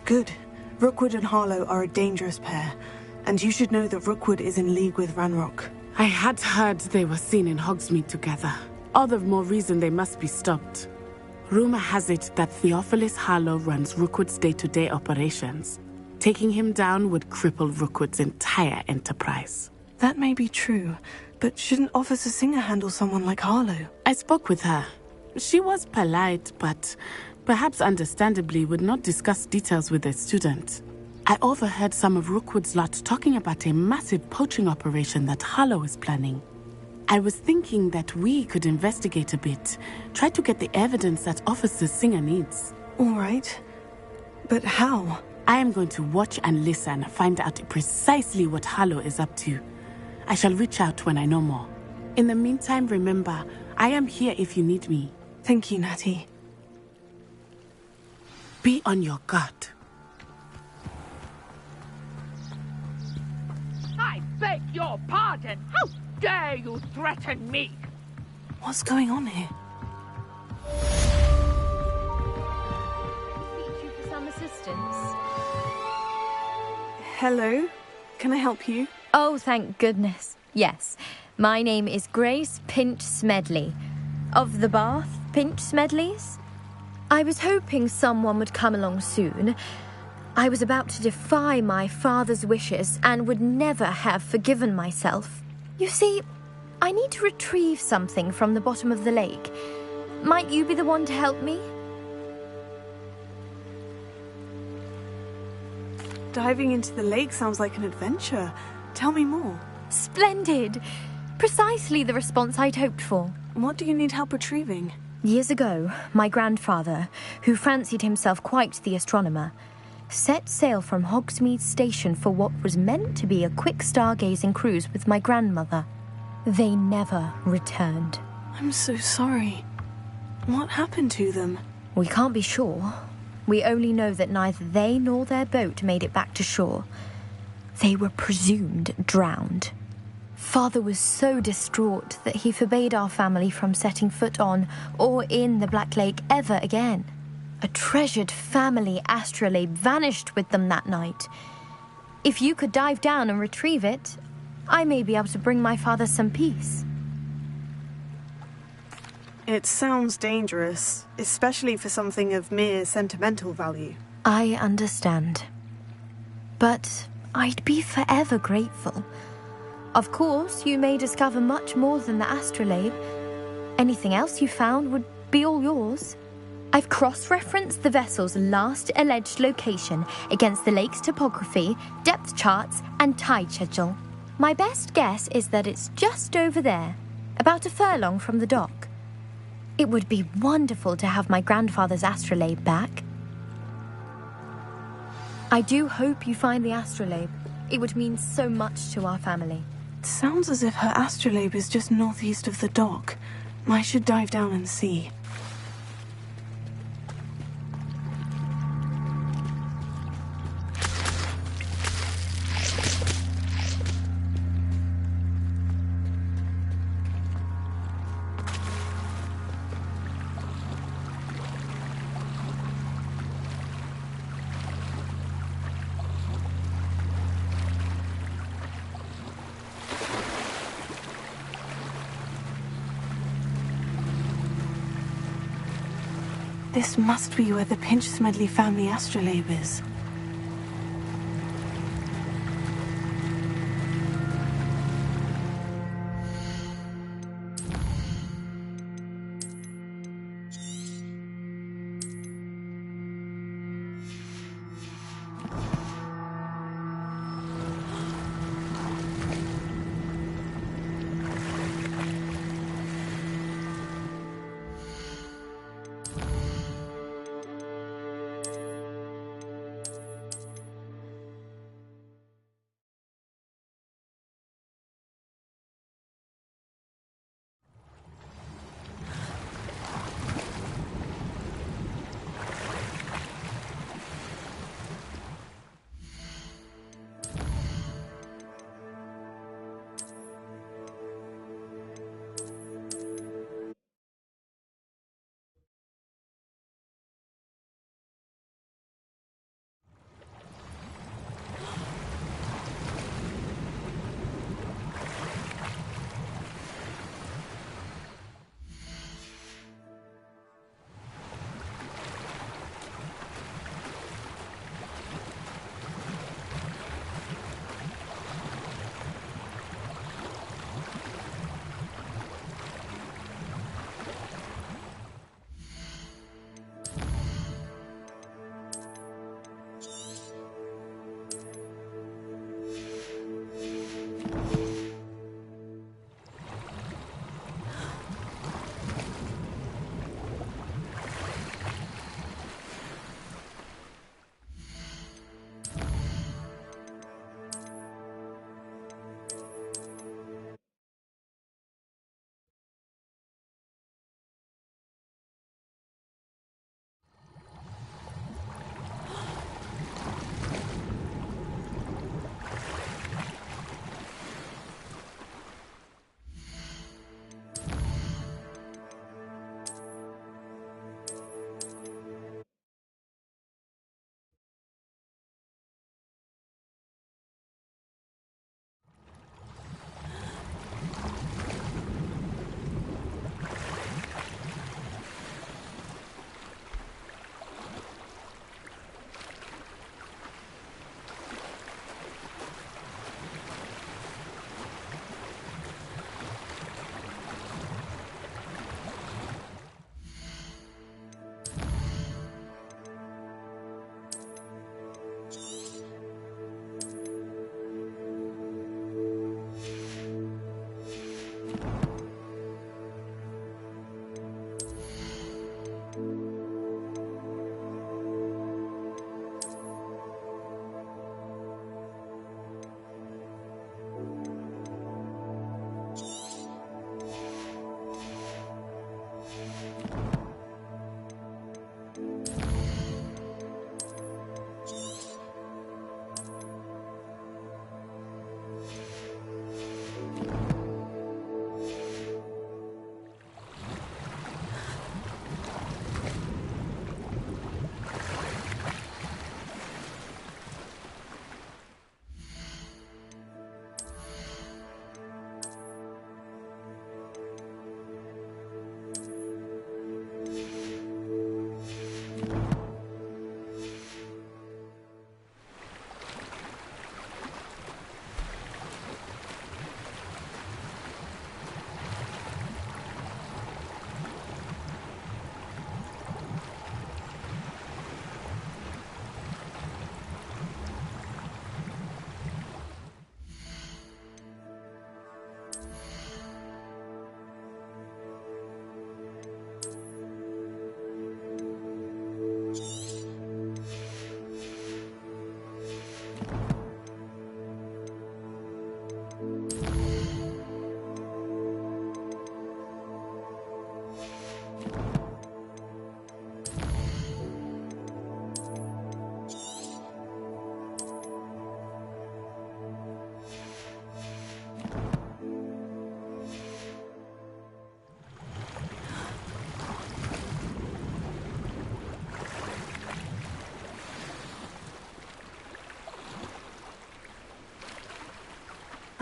Good. Rookwood and Harlow are a dangerous pair, and you should know that Rookwood is in league with Ranrock. I had heard they were seen in Hogsmeade together. All the more reason they must be stopped. Rumor has it that Theophilus Harlow runs Rookwood's day-to-day operations. Taking him down would cripple Rookwood's entire enterprise. That may be true, but shouldn't Officer Singer handle someone like Harlow? I spoke with her. She was polite, but perhaps understandably would not discuss details with a student. I overheard some of Rookwood's lot talking about a massive poaching operation that Harlow is planning. I was thinking that we could investigate a bit, try to get the evidence that Officer Singer needs. All right. But how? I am going to watch and listen, find out precisely what Harlow is up to. I shall reach out when I know more. In the meantime, remember, I am here if you need me. Thank you, Natty. Be on your guard. I beg your pardon. How dare you threaten me? What's going on here? Speak to you for some assistance. Hello? Can I help you? Oh, thank goodness. Yes. My name is Grace Pinch Smedley. Of the Bath Pinch Smedleys? I was hoping someone would come along soon. I was about to defy my father's wishes and would never have forgiven myself. You see, I need to retrieve something from the bottom of the lake. Might you be the one to help me? Diving into the lake sounds like an adventure. Tell me more. Splendid! Precisely the response I'd hoped for. What do you need help retrieving? Years ago, my grandfather, who fancied himself quite the astronomer, set sail from Hogsmeade Station for what was meant to be a quick stargazing cruise with my grandmother. They never returned. I'm so sorry. What happened to them? We can't be sure. We only know that neither they nor their boat made it back to shore. They were presumed drowned. Father was so distraught that he forbade our family from setting foot on or in the Black Lake ever again. A treasured family astrolabe vanished with them that night. If you could dive down and retrieve it, I may be able to bring my father some peace. It sounds dangerous, especially for something of mere sentimental value. I understand. But I'd be forever grateful. Of course, you may discover much more than the astrolabe. Anything else you found would be all yours. I've cross-referenced the vessel's last alleged location against the lake's topography, depth charts, and tide schedule. My best guess is that it's just over there, about a furlong from the dock. It would be wonderful to have my grandfather's astrolabe back. I do hope you find the astrolabe. It would mean so much to our family. It sounds as if her astrolabe is just northeast of the dock. I should dive down and see. This must be where the Pinch-Smedley family astrolabe is.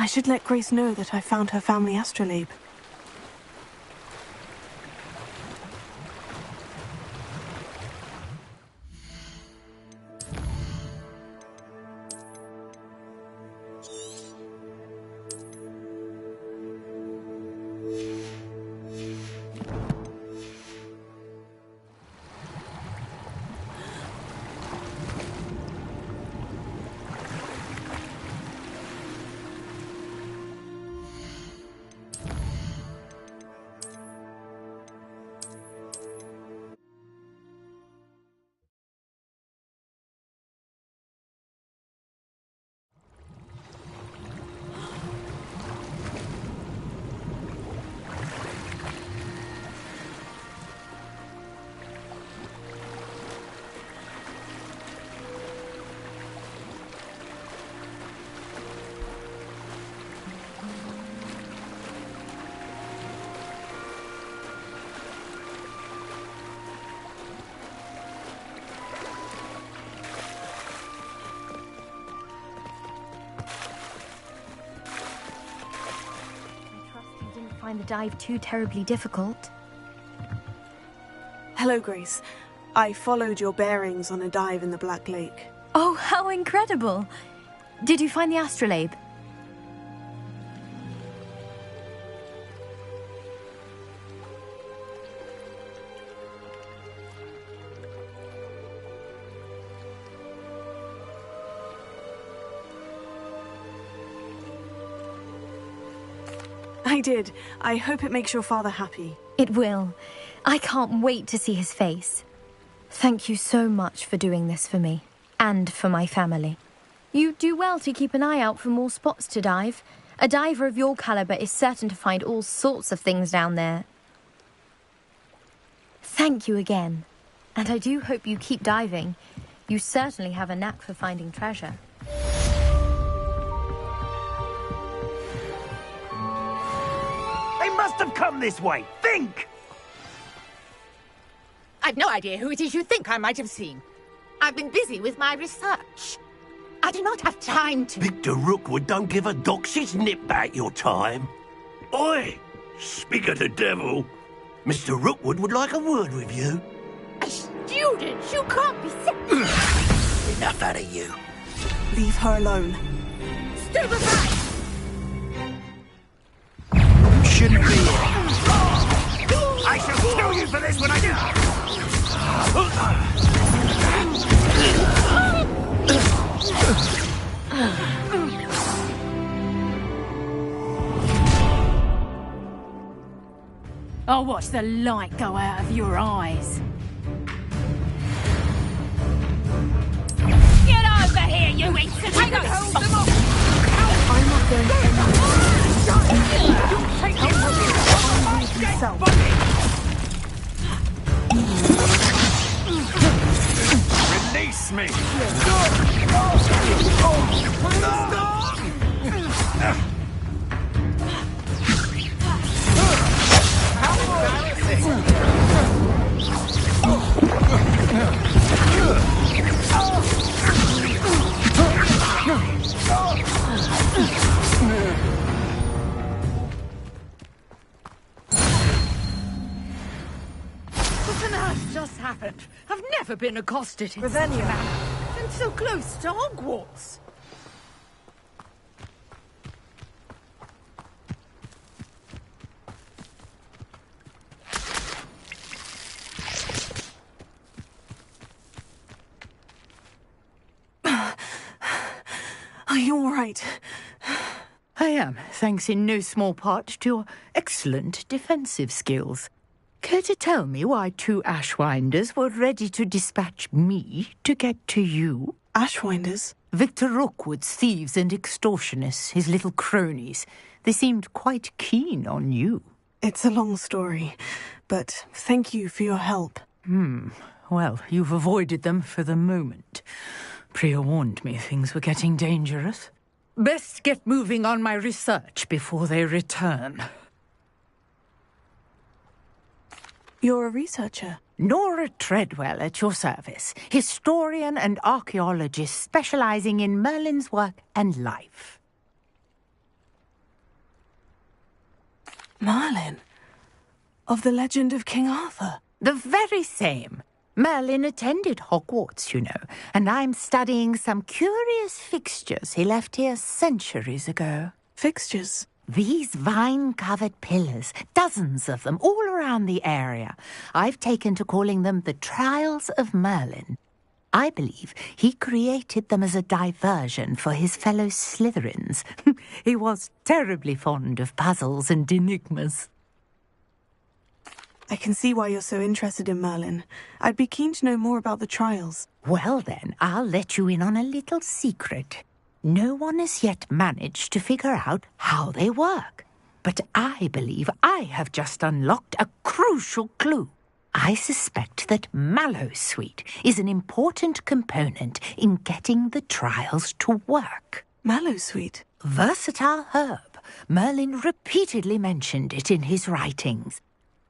should let Grace know that I found her family astrolabe. Find the dive too terribly difficult. Hello, Grace. I followed your bearings on a dive in the Black Lake. Oh, how incredible! Did you find the astrolabe? I did. I hope it makes your father happy. It will. I can't wait to see his face. Thank you so much for doing this for me, and for my family. You do well to keep an eye out for more spots to dive. A diver of your caliber is certain to find all sorts of things down there. Thank you again. And I do hope you keep diving. You certainly have a knack for finding treasure. They must have come this way. Think! I've no idea who it is you think I might have seen. I've been busy with my research. I do not have time to... Victor Rookwood don't give a doxy's nip back your time. Oi! Speak of the devil. Mr. Rookwood would like a word with you. A student? You can't be sick. Enough out of you. Leave her alone. Stupefy! You shouldn't be here. I shall kill you for this when I do. I'll watch the light go out of your eyes. Get over here, you instant! I don't hold them off! I'm not going anywhere. You'll take yourself. Release me! What on earth just happened? I've never been accosted in Ravenia. such a manner. And so close to Hogwarts. Are you all right? I am, thanks in no small part to your excellent defensive skills. Care to tell me why two Ashwinders were ready to dispatch me to get to you? Ashwinders? Victor Rookwood's thieves and extortionists, his little cronies. They seemed quite keen on you. It's a long story, but thank you for your help. Well, you've avoided them for the moment. Priya warned me things were getting dangerous. Best get moving on my research before they return. You're a researcher? Nora Treadwell at your service. Historian and archaeologist specializing in Merlin's work and life. Merlin? Of the legend of King Arthur? The very same. Merlin attended Hogwarts, you know, and I'm studying some curious fixtures he left here centuries ago. Fixtures? These vine-covered pillars, dozens of them, all around the area. I've taken to calling them the Trials of Merlin. I believe he created them as a diversion for his fellow Slytherins. He was terribly fond of puzzles and enigmas. I can see why you're so interested in Merlin. I'd be keen to know more about the trials. Well then, I'll let you in on a little secret. No one has yet managed to figure out how they work. But I believe I have just unlocked a crucial clue. I suspect that Mallowsweet is an important component in getting the trials to work. Mallowsweet? Versatile herb. Merlin repeatedly mentioned it in his writings.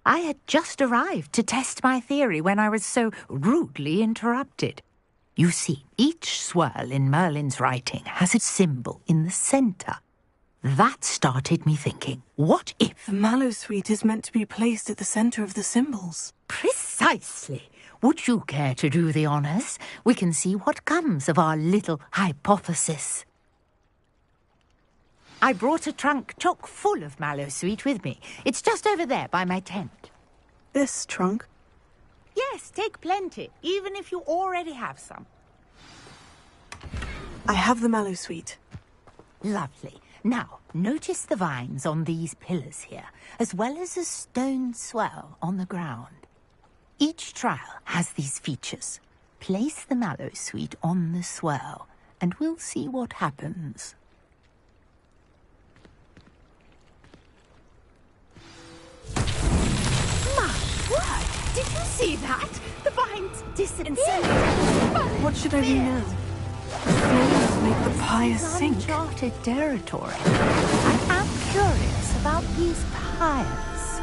I had just arrived to test my theory when I was so rudely interrupted. You see, each swirl in Merlin's writing has a symbol in the centre. That started me thinking, what if... The Mallowsweet is meant to be placed at the centre of the symbols. Precisely. Would you care to do the honours? We can see what comes of our little hypothesis. I brought a trunk chock full of Mallowsweet with me. It's just over there by my tent. This trunk? Yes, take plenty, even if you already have some. I have the Mallowsweet. Lovely. Now, notice the vines on these pillars here, as well as a stone swell on the ground. Each trial has these features. Place the Mallowsweet on the swell, and we'll see what happens. My word! Did you see that? The vines disappeared. What should I do now? The flames make the pyres sink. Uncharted territory. I am curious about these pyres.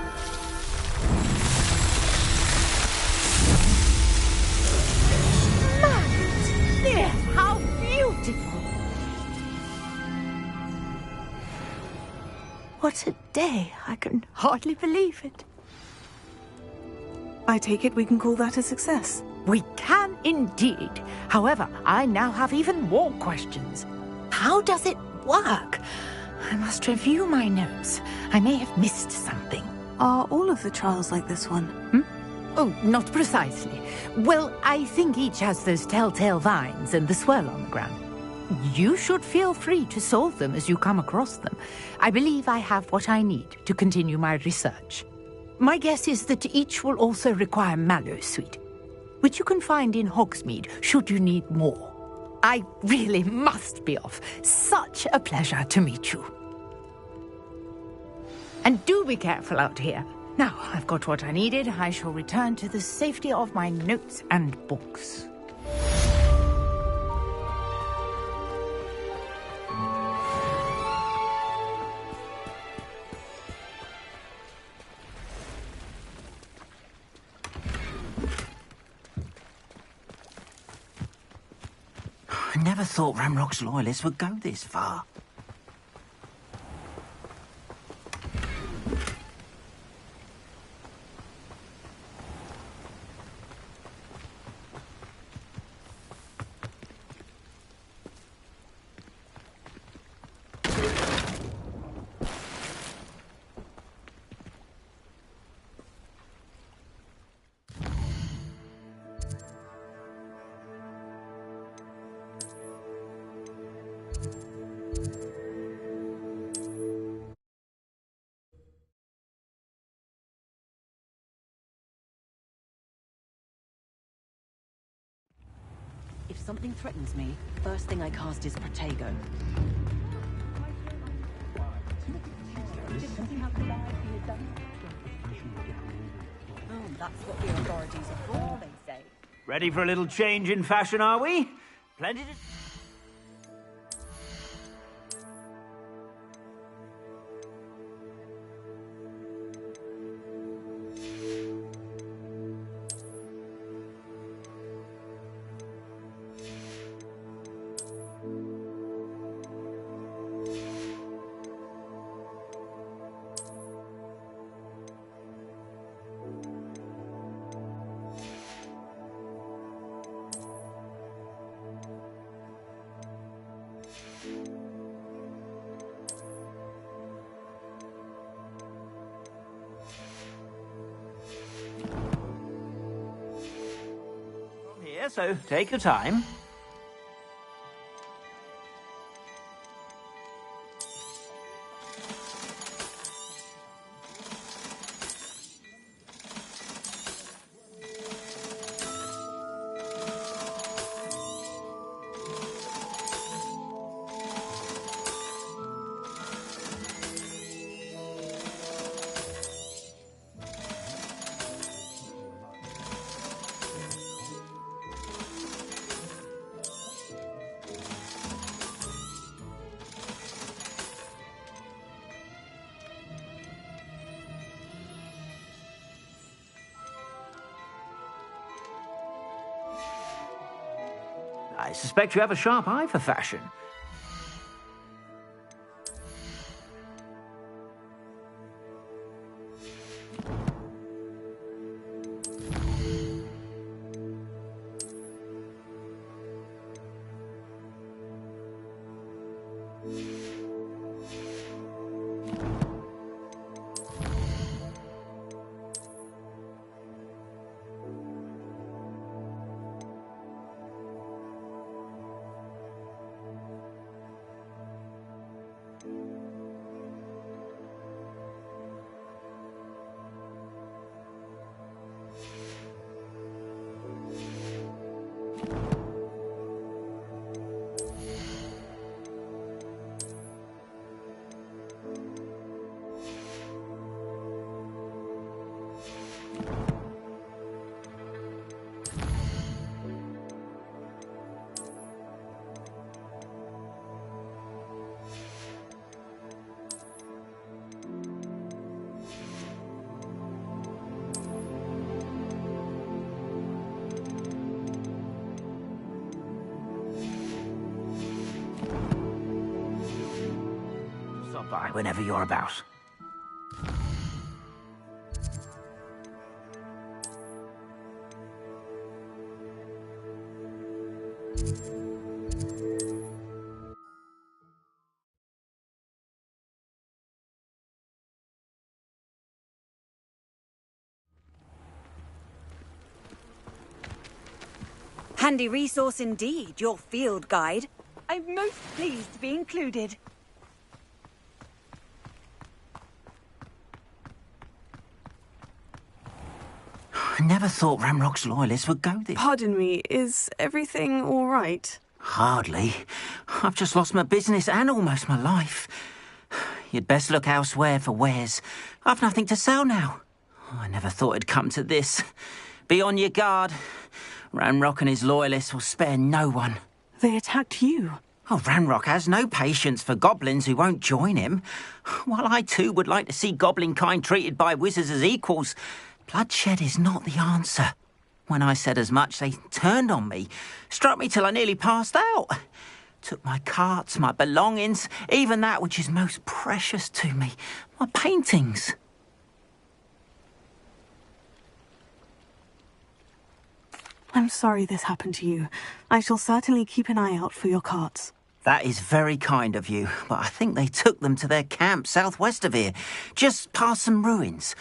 Magnet! How beautiful! What a day. I can hardly believe it. I take it we can call that a success. We can indeed. However, I now have even more questions. How does it work? I must review my notes. I may have missed something. Are all of the trials like this one? Oh, not precisely. Well, I think each has those telltale vines and the swirl on the ground. You should feel free to solve them as you come across them. I believe I have what I need to continue my research. My guess is that each will also require Mallowsweet, which you can find in Hogsmeade should you need more. I really must be off. Such a pleasure to meet you. And do be careful out here. Now, I've got what I needed. I shall return to the safety of my notes and books. I never thought Ramrock's loyalists would go this far. If something threatens me, first thing I cast is Protego. Oh, that's what the authorities are for, they say. Ready for a little change in fashion, are we? Plenty to... so take your time. I suspect you have a sharp eye for fashion. Stop by whenever you're about. Handy resource indeed, your field guide. I'm most pleased to be included. I never thought Ramrock's loyalists would go this. Pardon me, is everything all right? Hardly. I've just lost my business and almost my life. You'd best look elsewhere for wares. I've nothing to sell now. I never thought it'd come to this. Be on your guard. Ranrock and his loyalists will spare no one. They attacked you. Oh, Ranrock has no patience for goblins who won't join him. While I too would like to see goblin kind treated by wizards as equals, bloodshed is not the answer. When I said as much, they turned on me, struck me till I nearly passed out. Took my carts, my belongings, even that which is most precious to me, my paintings. I'm sorry this happened to you. I shall certainly keep an eye out for your carts. That is very kind of you, but I think they took them to their camp southwest of here, just past some ruins.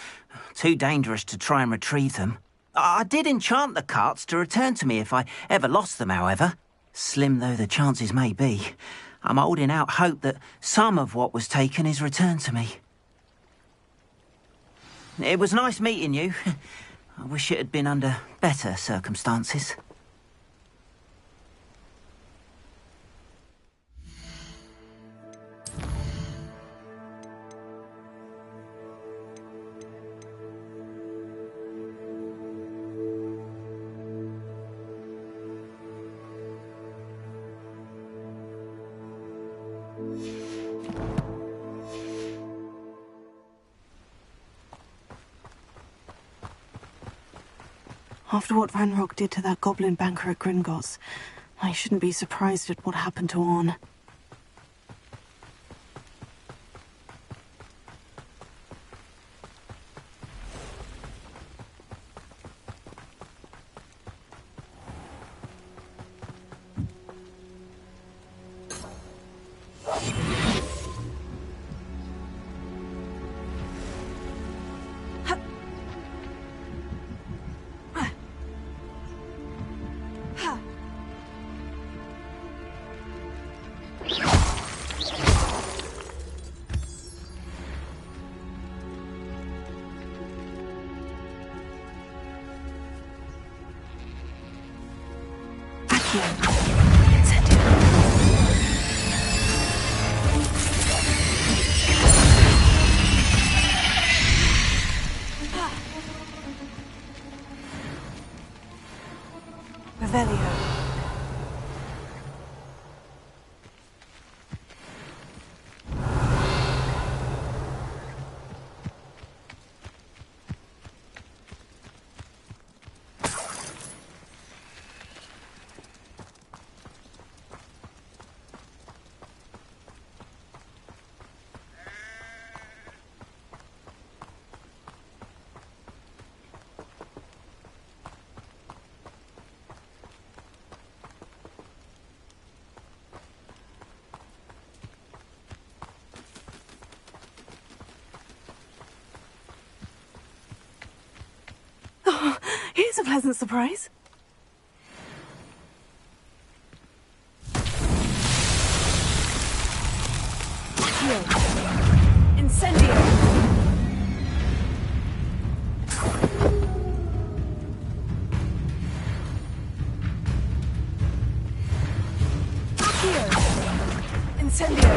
Too dangerous to try and retrieve them. I did enchant the carts to return to me if I ever lost them, however. Slim though the chances may be, I'm holding out hope that some of what was taken is returned to me. It was nice meeting you. I wish it had been under better circumstances. After what Ranrock did to that goblin banker at Gringotts, I shouldn't be surprised at what happened to Orn. Revelio. Oh, here's a pleasant surprise. Incendio! Incendio!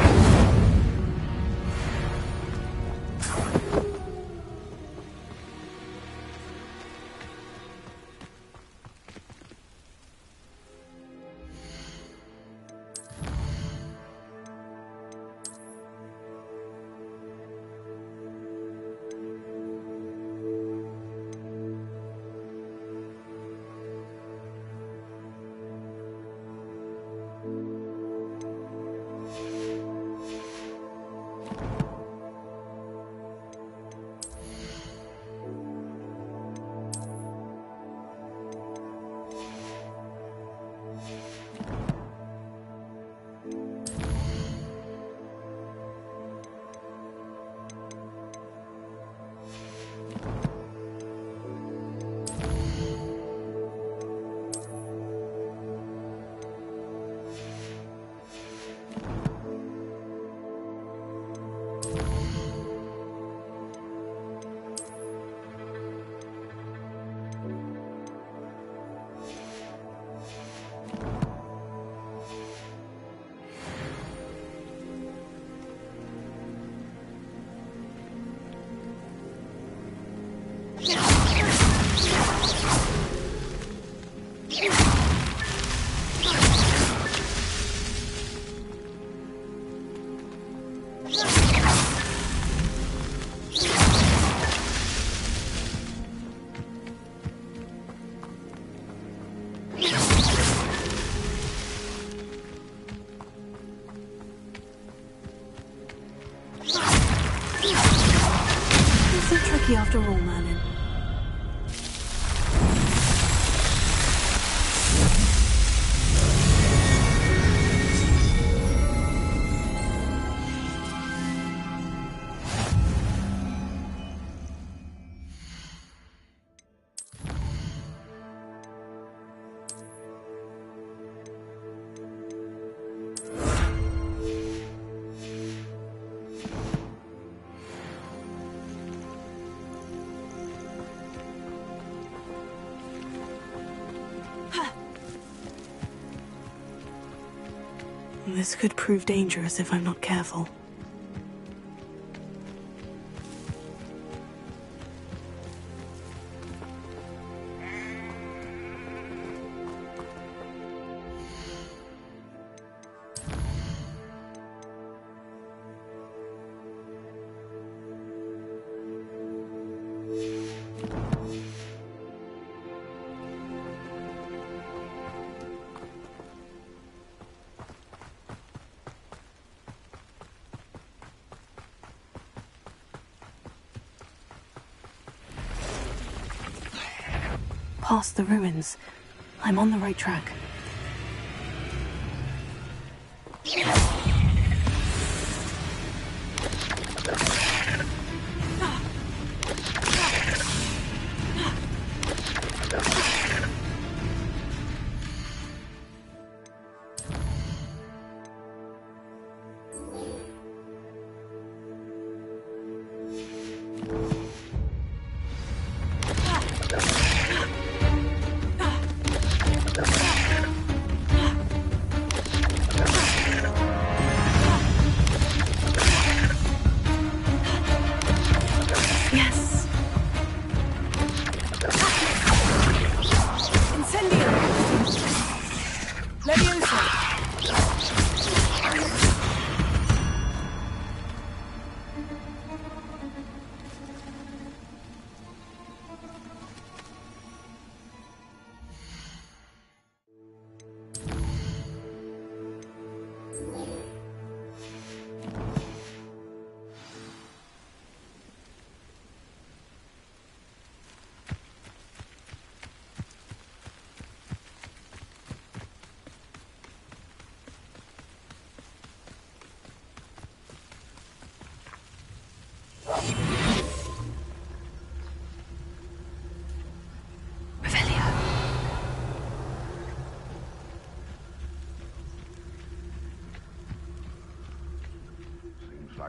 After all, Merlin. This could prove dangerous if I'm not careful. Past the ruins. I'm on the right track.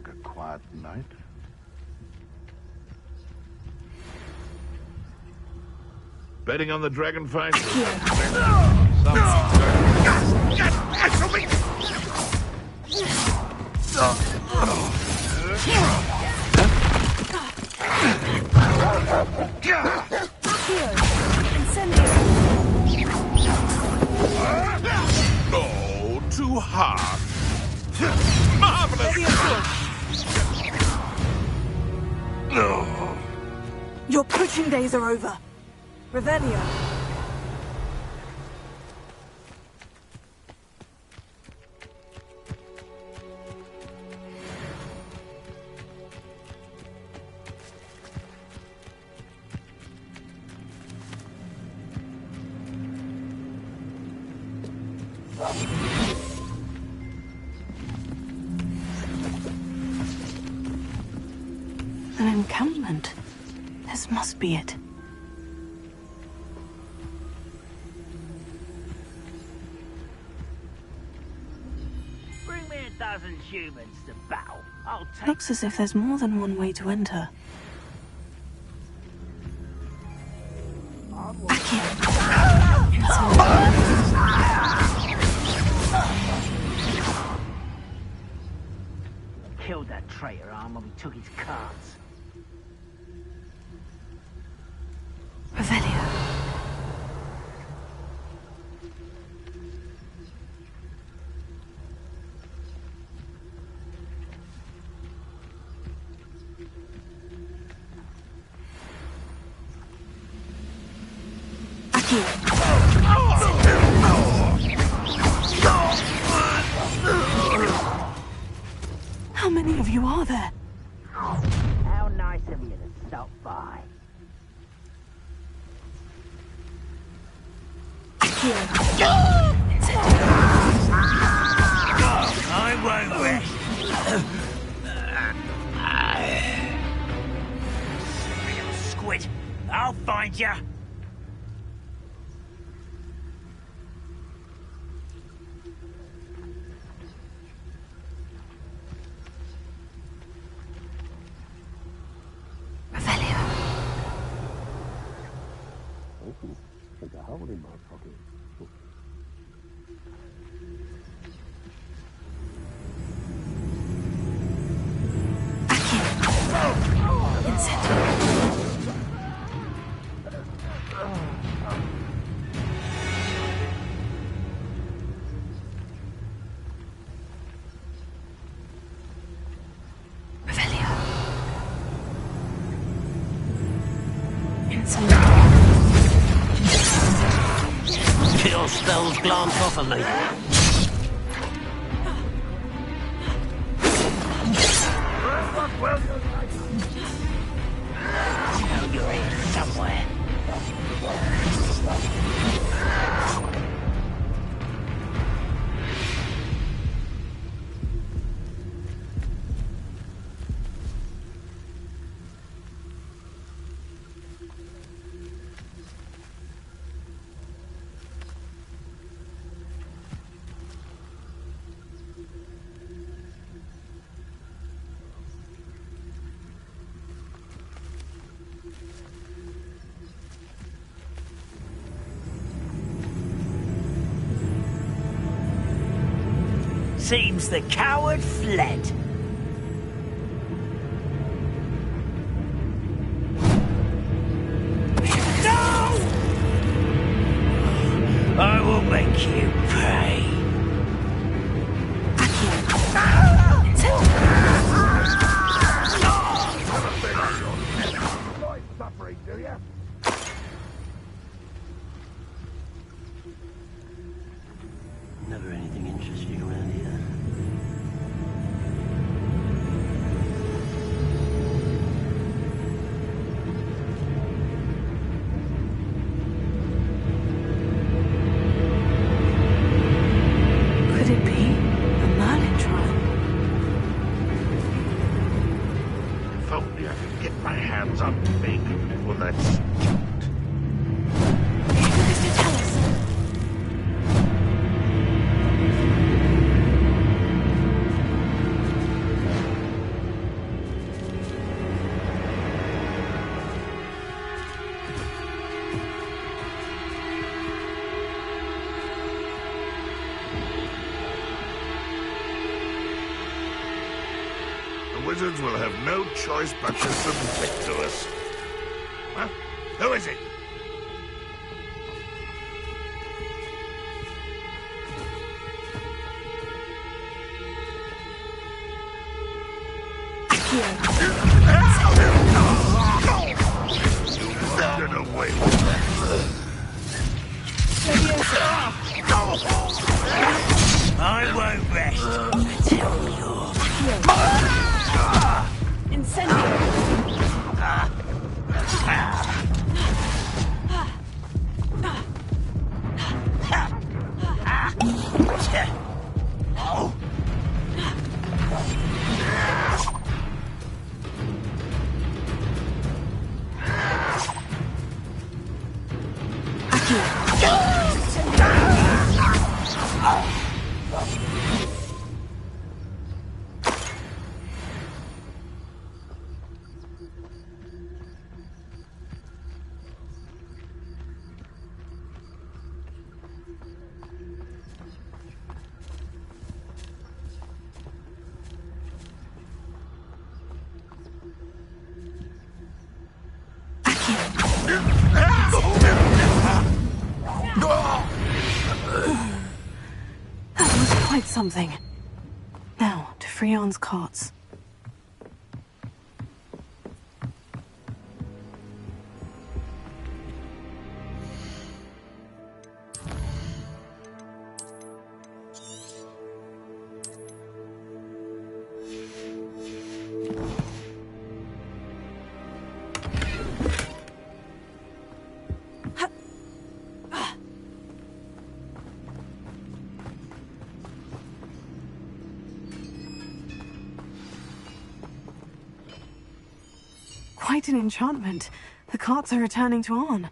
like a quiet night. Betting on the dragon fight? Oh, too hard. Marvelous. Your poaching days are over. Revelio. An encampment. This must be it. Bring me a dozen humans to battle. I'll take... Looks as if there's more than one way to enter. Killed that traitor arm when we took his cards. Revelio. How many of you are there? How nice of you to stop by. I won't rest. Silly little squid. I'll find ya. There's a hole in my pocket. Your spells glance off of me. Know you're here somewhere. Seems the coward fled. No! I will make you pay. Suffering, do you? Never anything interesting around here. Could it be a Merlin trial? If only I could get my hands on big. Well, that's wizards will have no choice but to submit to us. Huh? Who is it? Get away with that. I won't rest until you're... That was quite something. Now, to Freon's carts. Quite an enchantment. The carts are returning to Arn.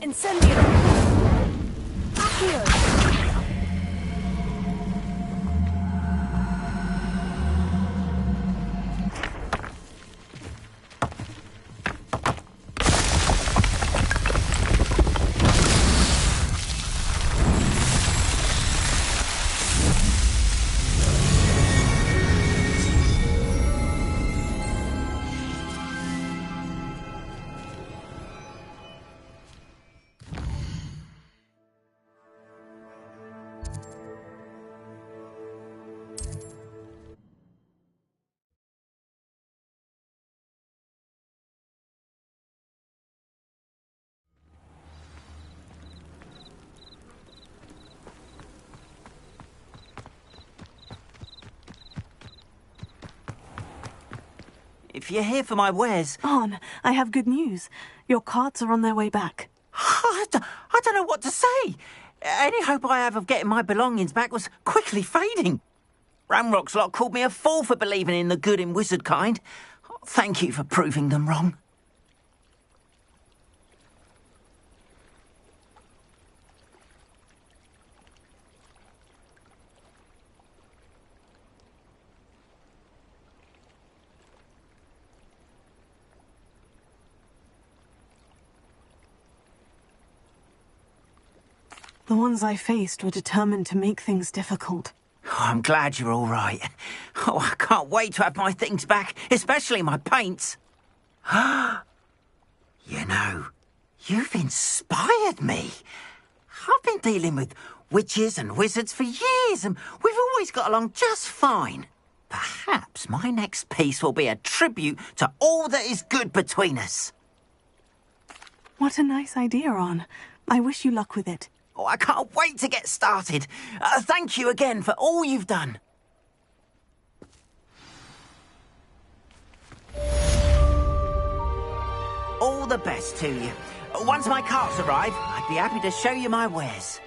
Incendio! Accio! if you're here for my wares... Arn, I have good news. Your carts are on their way back. I don't know what to say. Any hope I have of getting my belongings back was quickly fading. Ramrock's lot called me a fool for believing in the good in wizard kind. Thank you for proving them wrong. The ones I faced were determined to make things difficult. Oh, I'm glad you're all right. Oh, I can't wait to have my things back, especially my paints. You know, you've inspired me. I've been dealing with witches and wizards for years, and we've always got along just fine. Perhaps my next piece will be a tribute to all that is good between us. What a nice idea, Arn. I wish you luck with it. Oh, I can't wait to get started. Thank you again for all you've done. All the best to you. Once my carts arrive, I'd be happy to show you my wares.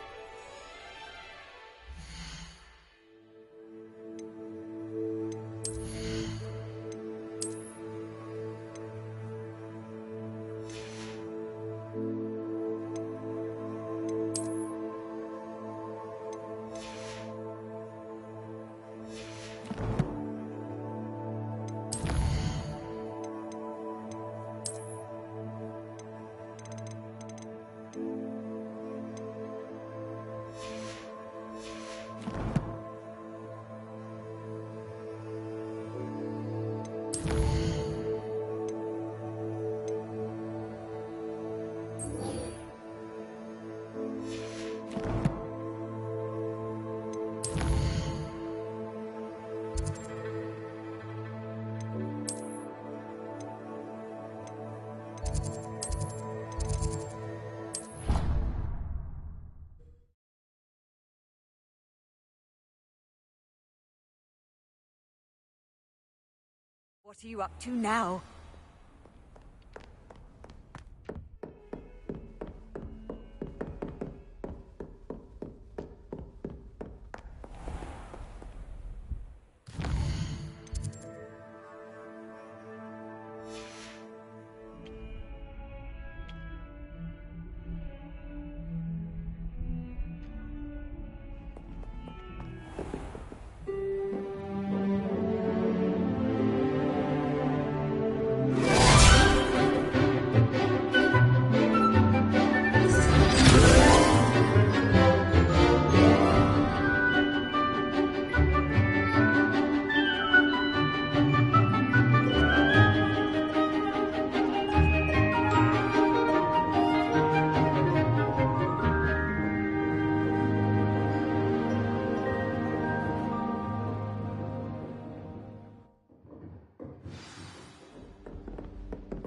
What are you up to now?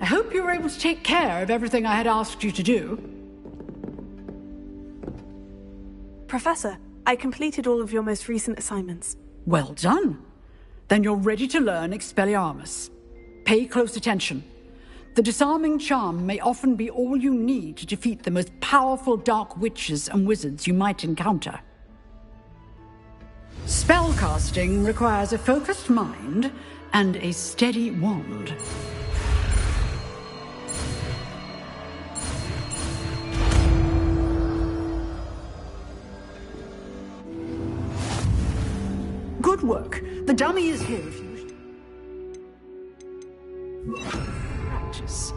I hope you were able to take care of everything I had asked you to do. Professor, I completed all of your most recent assignments. Well done. Then you're ready to learn Expelliarmus. Pay close attention. The disarming charm may often be all you need to defeat the most powerful dark witches and wizards you might encounter. Spellcasting requires a focused mind and a steady wand. Good work. The dummy is here if you wish to practice.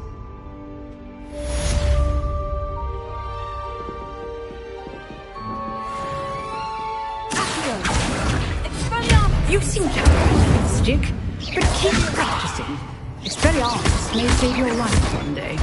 You seem to have a stick, but keep practicing. Expelliarmus may save your life one day.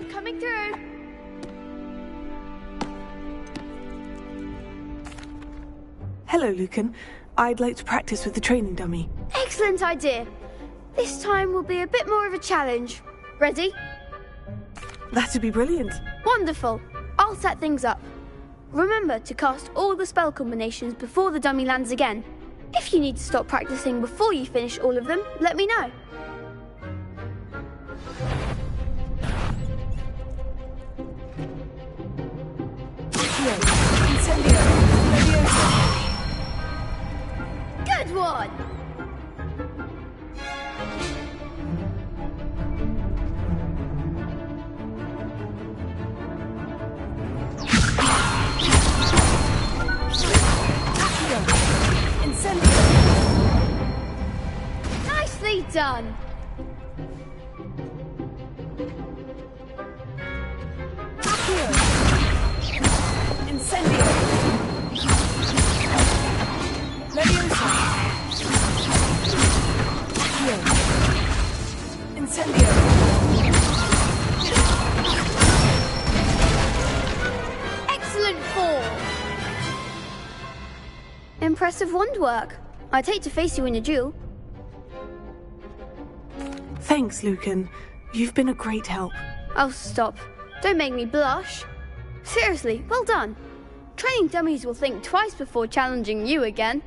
coming through. Hello, Lucan. I'd like to practice with the training dummy. Excellent idea. This time will be a bit more of a challenge. Ready? That'd be brilliant. Wonderful. I'll set things up. Remember to cast all the spell combinations before the dummy lands again. If you need to stop practicing before you finish all of them, let me know. Good one! Nicely done! Incendio! Leviosa! Incendio! Excellent fall! Impressive wand work. I'd hate to face you in a duel. Thanks, Lucan. You've been a great help. Oh, stop. Don't make me blush. Seriously, well done. Training dummies will think twice before challenging you again.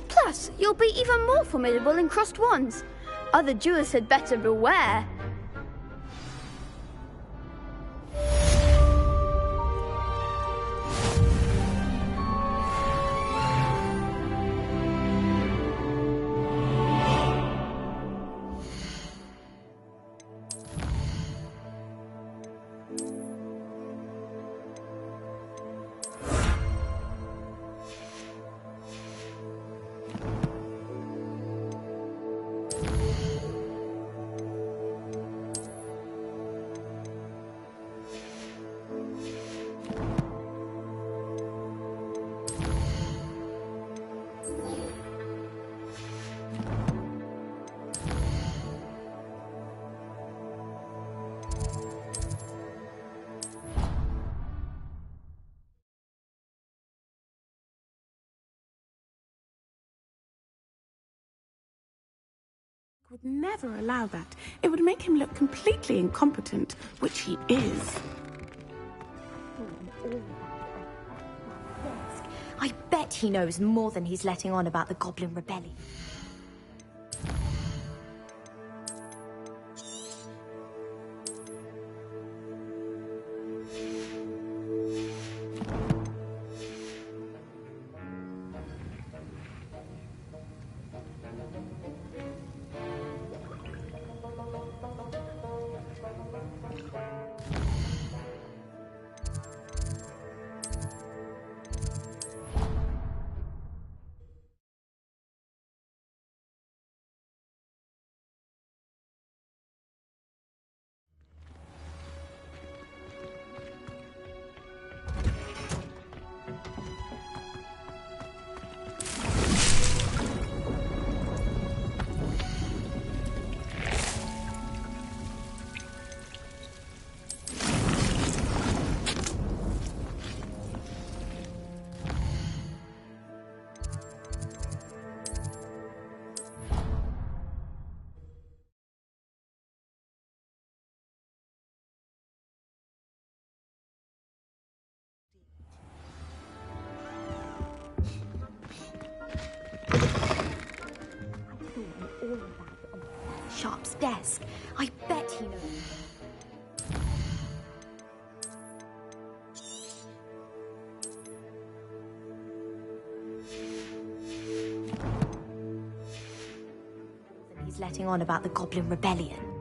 Plus, you'll be even more formidable in crossed wands. Other duelists had better beware. Would never allow that. It would make him look completely incompetent, which he is. I bet he knows more than he's letting on about the Goblin Rebellion. Sharp's desk. I bet he knows. He's letting on about the Goblin Rebellion.